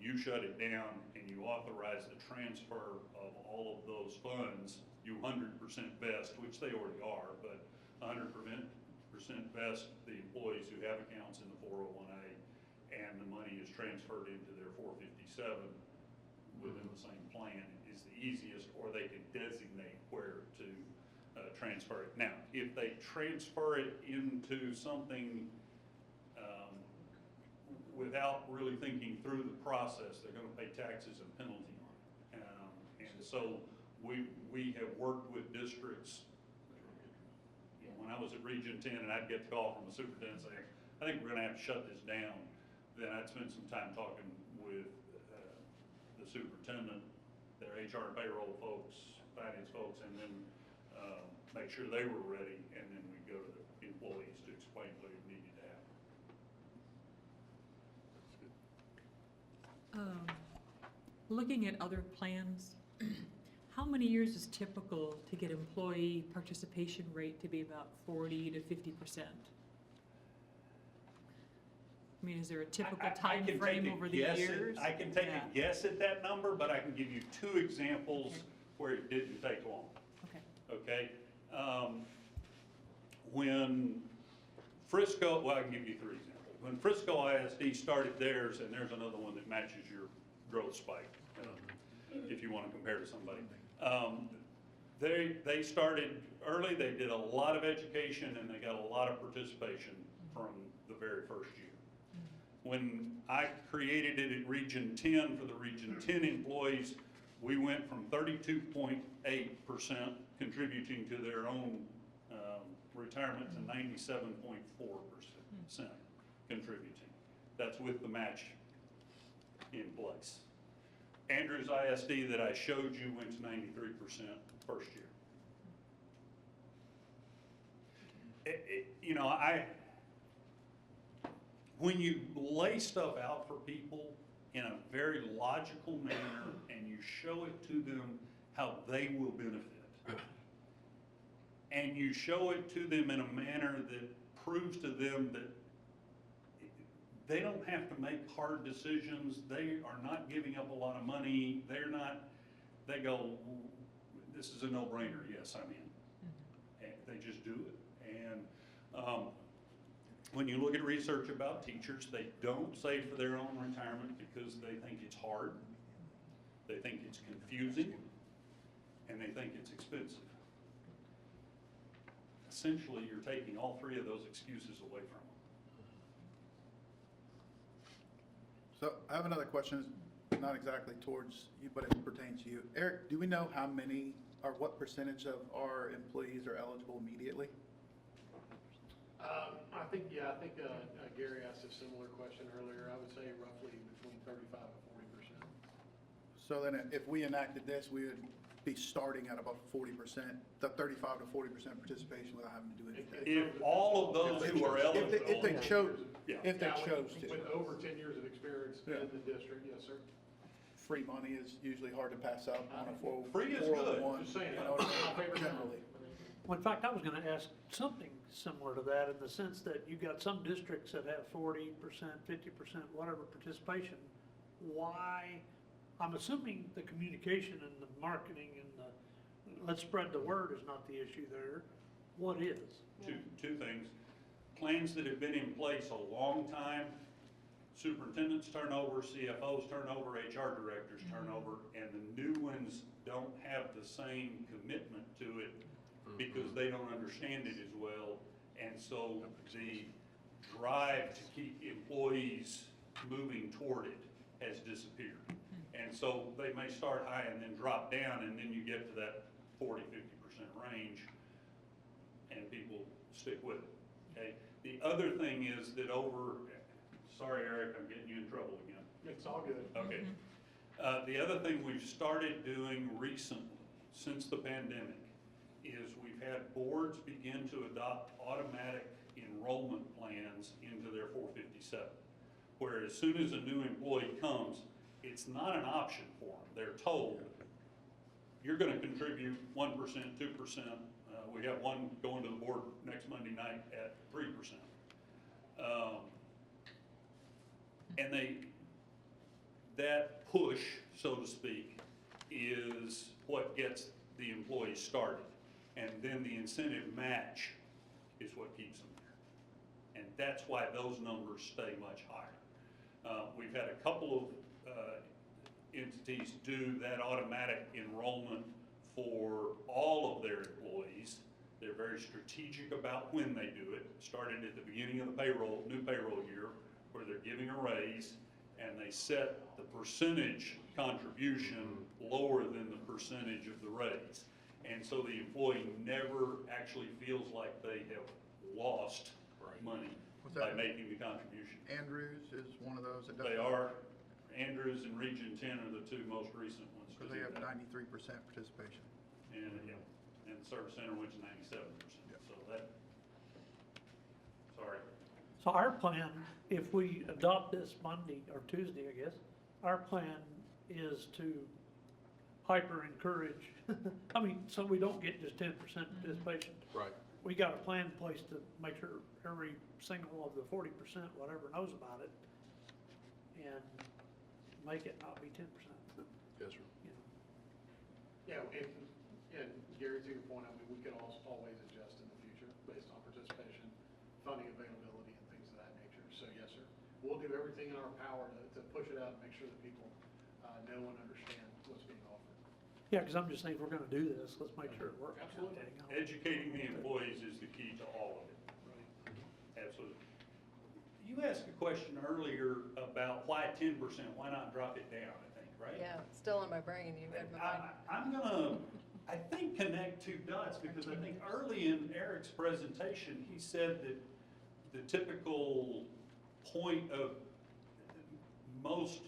you shut it down and you authorize the transfer of all of those funds. You 100% vest, which they already are, but 100% vest the employees who have accounts in the 401A, and the money is transferred into their 457 within the same plan is the easiest, or they can designate where to transfer it. Now, if they transfer it into something without really thinking through the process, they're gonna pay taxes and penalty on it. And so we have worked with districts. You know, when I was at Region 10 and I'd get the call from the superintendent saying, I think we're gonna have to shut this down, then I'd spend some time talking with the superintendent, their HR and payroll folks, finance folks, and then make sure they were ready, and then we'd go to the employees to explain what it needed to happen. Looking at other plans, how many years is typical to get employee participation rate to be about 40 to 50%? I mean, is there a typical time frame over the years? I can take Yeah. a guess at that number, but I can give you 2 examples where it didn't take long. Okay. Okay? When Frisco, well, I can give you 3 examples. When Frisco ISD started theirs, and there's another one that matches your growth spike, if you want to compare to somebody. They started early, they did a lot of education, and they got a lot of participation from the very first year. When I created it at Region 10 for the Region 10 employees, we went from 32.8% contributing to their own retirement to 97.4% contributing. That's with the match in place. Andrews ISD that I showed you went to 93% first year. You know, when you lay stuff out for people in a very logical manner and you show it to them how they will benefit, and you show it to them in a manner that proves to them that they don't have to make hard decisions, they are not giving up a lot of money, they go, this is a no-brainer, yes, I'm in. And they just do it. And when you look at research about teachers, they don't save for their own retirement because they think it's hard, they think it's confusing, and they think it's expensive. Essentially, you're taking all three of those excuses away from them. So I have another question, not exactly towards you, but it pertains to you. Eric, do we know how many or what percentage of our employees are eligible immediately? I think Gary asked a similar question earlier. I would say roughly between 35 and 40%. So then if we enacted this, we would be starting at about 40%, the 35 to 40% participation without having to do anything. If all of those who are eligible. If they chose, Yeah. if they Yeah, chose to. With over 10 years of experience Yeah. in the district, yes, sir. Free money is usually hard to pass up on a 401. Free is good. Just saying, you know, that's my favorite generally. Well, in fact, I was gonna ask something similar to that in the sense that you got some districts that have 40%, 50%, whatever participation. Why, I'm assuming the communication and the marketing and the, let's spread the word is not the issue there. What is? Two things. Plans that have been in place a long time, superintendents turnover, CFOs turnover, HR directors turnover, and the new ones don't have the same commitment to it because they don't understand it as well. And so the drive to keep employees moving toward it has disappeared. And so they may start high and then drop down, and then you get to that 40, 50% range, and people stick with it, okay? The other thing is that sorry, Eric, I'm getting you in trouble again. It's all good. Okay. The other thing we've started doing recently, since the pandemic, is we've had boards begin to adopt automatic enrollment plans into their 457. Where as soon as a new employee comes, it's not an option for them. They're told, you're gonna contribute 1%, 2%. We have one going to the board next Monday night at 3%. And that push, so to speak, is what gets the employees started. And then the incentive match is what keeps them there. And that's why those numbers stay much higher. We've had a couple of entities do that automatic enrollment for all of their employees. They're very strategic about when they do it. Started at the beginning of the new payroll year, where they're giving a raise, and they set the percentage contribution lower than the percentage of the raise. And so the employee never actually feels like they have lost money Was by that- making the contribution. Andrews is one of those that does. They are, Andrews and Region 10 are the two most recent ones. to Because they do have that. 93% participation. And, yeah, and the Service Center went to 97%, so that, sorry. So our plan, if we adopt this Monday or Tuesday, I guess, our plan is to hyper encourage, I mean, so we don't get just 10% participation. Right. We got a plan in place to make sure every single of the 40%, whatever, knows about it, and make it not be 10%. Yes, sir. You know. Yeah, and Gary, to your point, I mean, we could always adjust in the future based on participation, funding availability, and things of that nature. So yes, sir, we'll do everything in our power to push it out and make sure that people know and understand what's being offered. Yeah, because I'm just saying, if we're gonna do this, let's make sure it works. Absolutely. Educating the employees is the key to all of it. Absolutely. You asked a question earlier about why 10%, why not drop it down, I think, right? Yeah, it's still in my brain, you read my mind. I'm gonna I think connect two dots, because I think early in Eric's presentation, he said that the typical point of most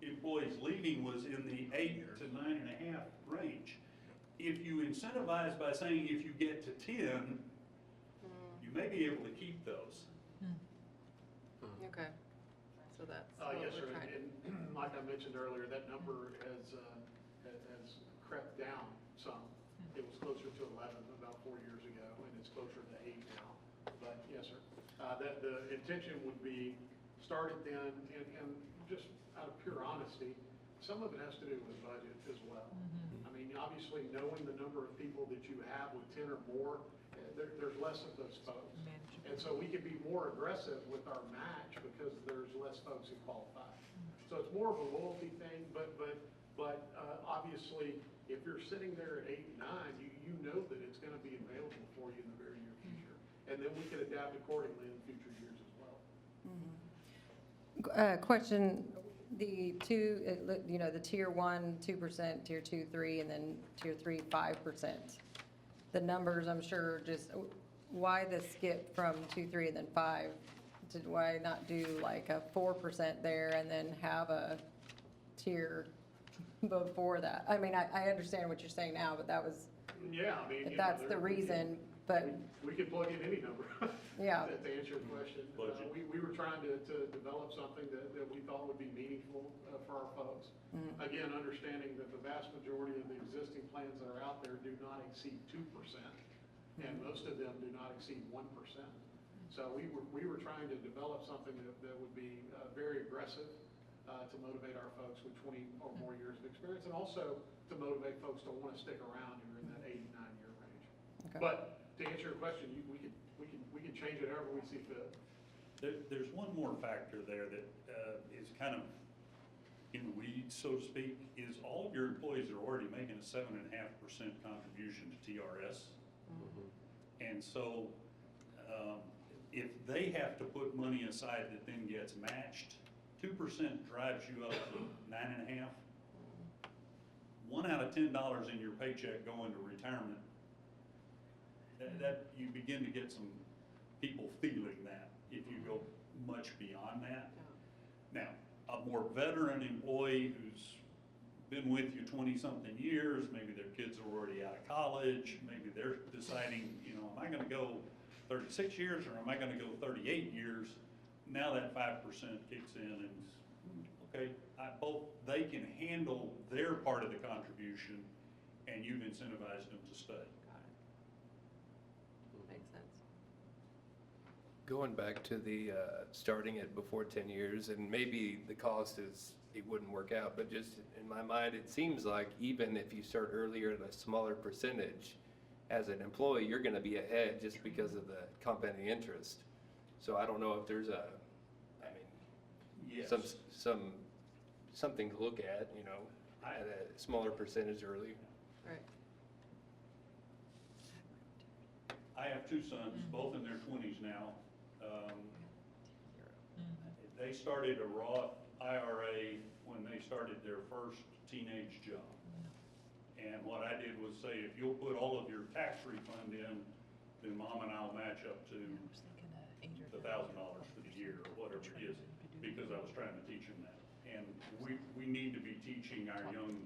employees leaving was in the 8 to 9.5 range. If you incentivize by saying if you get to 10, you may be able to keep those. Okay. So that's what Yes, we're sir, trying to. and like I mentioned earlier, that number has crept down some. It was closer to 11 about 4 years ago, and it's closer to 8 now. But yes, sir, that the intention would be started then, and just out of pure honesty, some of it has to do with budget as well. I mean, obviously, knowing the number of people that you have with 10 or more, there's less of those folks. And so we can be more aggressive with our match because there's less folks who qualify. So it's more of a loyalty thing, but obviously, if you're sitting there at 8 and 9, you know that it's gonna be available for you in the very near future. And then we can adapt accordingly in future years as well. Question, the two, the tier 1, 2%, tier 2, 3, and then tier 3, 5%. The numbers, I'm sure, just, why the skip from 2, 3, and then 5? Why not do like a 4% there and then have a tier before that? I mean, I understand what you're saying now, but that was, Yeah, I mean. that's the reason, but, We can plug in any number. yeah. To answer your question. Budget. We were trying to develop something that we thought would be meaningful for our folks. Again, understanding that the vast majority of the existing plans that are out there do not exceed 2%, and most of them do not exceed 1%. So we were trying to develop something that would be very aggressive to motivate our folks with 20 or more years of experience, and also to motivate folks to want to stick around who are in that 8 and 9 year range. Okay. But to answer your question, we can change it however we see fit. There's one more factor there that is kind of in the weeds, so to speak, is all of your employees are already making a 7.5% contribution to TRS. And so if they have to put money aside that then gets matched, 2% drives you up to 9.5. 1 out of $10 in your paycheck going to retirement, that you begin to get some people feeling that if you go much beyond that. Now, a more veteran employee who's been with you 20-something years, maybe their kids are already out of college, maybe they're deciding, am I gonna go 36 years or am I gonna go 38 years? Now that 5% kicks in and, okay, they can handle their part of the contribution and you've incentivized them to stay. Makes sense. Going back to the starting it before 10 years, and maybe the cost is, it wouldn't work out, but just in my mind, it seems like even if you start earlier at a smaller percentage, as an employee, you're gonna be ahead just because of the compounding interest. So I don't know if there's Yes. something to look at, at a smaller percentage early. Right. I have 2 sons, both in their 20s now. They started a Roth IRA when they started their first teenage job. And what I did was say, if you'll put all of your tax refund in, then Mom and I'll match up to the $1,000 for the year or whatever it is, because I was trying to teach them that. And we need to be teaching our young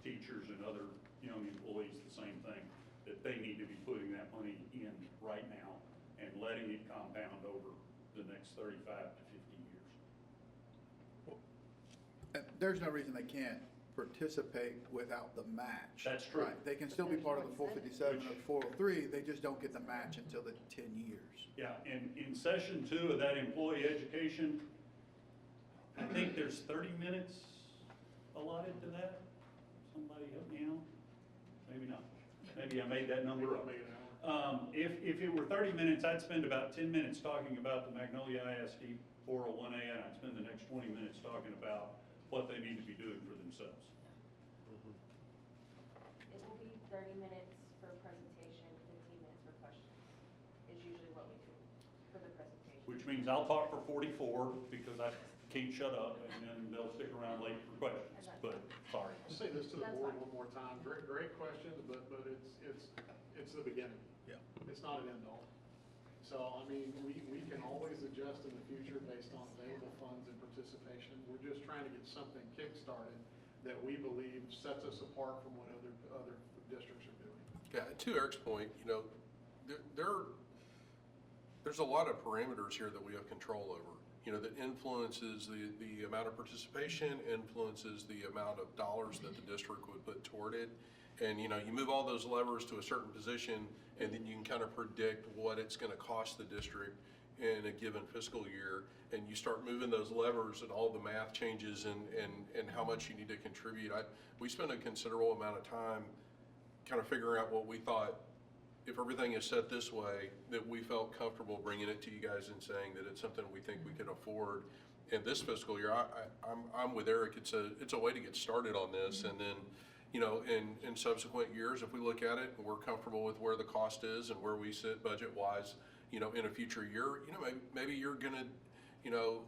teachers and other young employees the same thing, that they need to be putting that money in right now and letting it compound over the next 35 to 50 years. There's no reason they can't participate without the match. That's true. Right. They can still be part of the 457 or 403, they just don't get the match until the 10 years. Yeah, and in session 2 of that employee education, I think there's 30 minutes allotted to that. Somebody help me out? Maybe not. Maybe I made that number up. If it were 30 minutes, I'd spend about 10 minutes talking about the Magnolia ISD 401A, and I'd spend the next 20 minutes talking about what they need to be doing for themselves. It will be 30 minutes for presentation, 15 minutes for questions, is usually what we do for the presentation. Which means I'll talk for 44 because I can't shut up, and then they'll stick around late for questions, but, sorry. I'll say this to the That's board fine. one more time. Great questions, but it's the beginning. Yeah. It's not an end all. So, I mean, we can always adjust in the future based on available funds and participation. We're just trying to get something kick-started that we believe sets us apart from what other districts are doing. Yeah, to Eric's point, you know, there's a lot of parameters here that we have control over, you know, that influences the amount of participation, influences the amount of dollars that the district would put toward it. And, you know, you move all those levers to a certain position, and then you can kind of predict what it's gonna cost the district in a given fiscal year. And you start moving those levers and all the math changes and how much you need to contribute. We spent a considerable amount of time kind of figuring out what we thought, if everything is set this way, that we felt comfortable bringing it to you guys and saying that it's something we think we could afford. In this fiscal year, I'm with Eric, it's a way to get started on this, and then, you know, in subsequent years, if we look at it and we're comfortable with where the cost is and where we sit budget-wise, you know, in a future year, you know, maybe you're gonna, you know,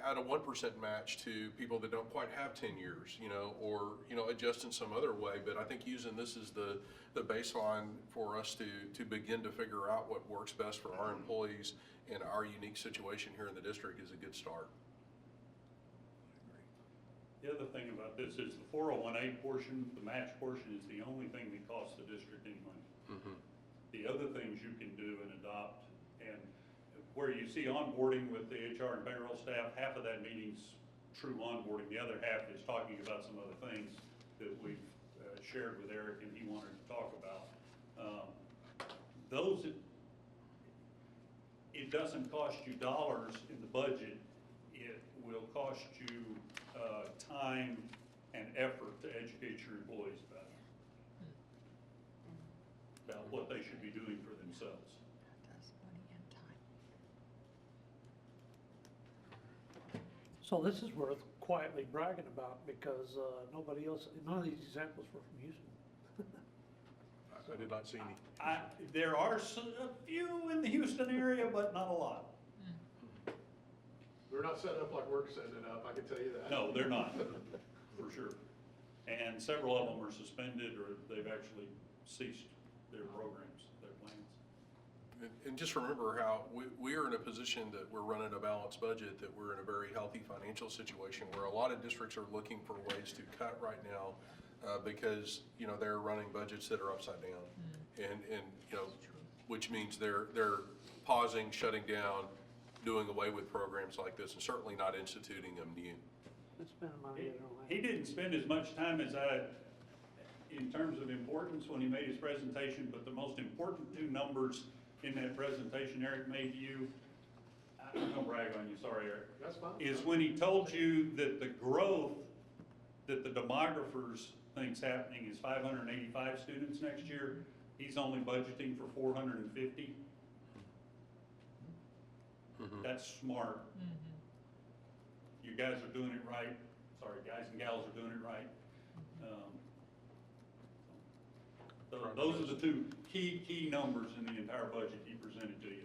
add a 1% match to people that don't quite have 10 years, you know, or, you know, adjust in some other way. But I think using this as the baseline for us to begin to figure out what works best for our employees and our unique situation here in the district is a good start. The other thing about this is the 401A portion, the match portion is the only thing that costs the district any money. The other things you can do and adopt, and where you see onboarding with the HR and payroll staff, half of that meeting's true onboarding, the other half is talking about some other things that we've shared with Eric and he wanted to talk about. It doesn't cost you dollars in the budget, it will cost you time and effort to educate your employees about what they should be doing for themselves. So this is worth quietly bragging about because nobody else, none of these examples were from Houston. I did not see any. There are a few in the Houston area, but not a lot. We're not setting up like we're setting it up, I can tell you that. No, they're not, for sure. And several of them are suspended or they've actually ceased their programs, their plans. And just remember how we are in a position that we're running a balanced budget, that we're in a very healthy financial situation where a lot of districts are looking for ways to cut right now because, you know, they're running budgets that are upside down. And you know, which means they're pausing, shutting down, doing away with programs like this, and certainly not instituting them new. It's spending money they don't have. He didn't spend as much time as in terms of importance when he made his presentation, but the most important two numbers in that presentation Eric made to you, I'm gonna brag on you, sorry Eric, That's fine. is when he told you that the growth that the demographers think's happening is 585 students next year, he's only budgeting for 450. That's smart. You guys are doing it right. Sorry, guys and gals are doing it right. Those are the two key numbers in the entire budget he presented to you.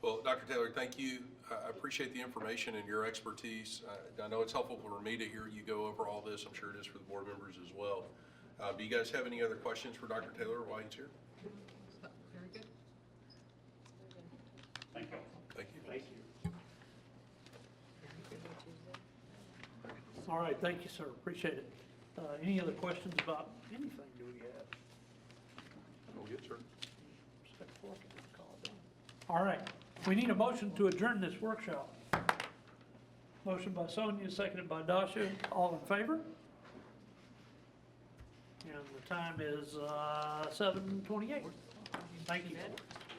Well, Dr. Taylor, thank you. I appreciate the information and your expertise. I know it's helpful for me to hear you go over all this. I'm sure it is for the board members as well. Do you guys have any other questions for Dr. Taylor while he's here? Very good. Thank you. Thank you. Thank you. All right, thank you, sir, appreciate it. Any other questions about anything do we have? Go get, sir. Step forward and call it done. All right, we need a motion to adjourn this workshop. Motion by Sonia, seconded by Dasha, all in favor? And the time is 7:28. Thank you.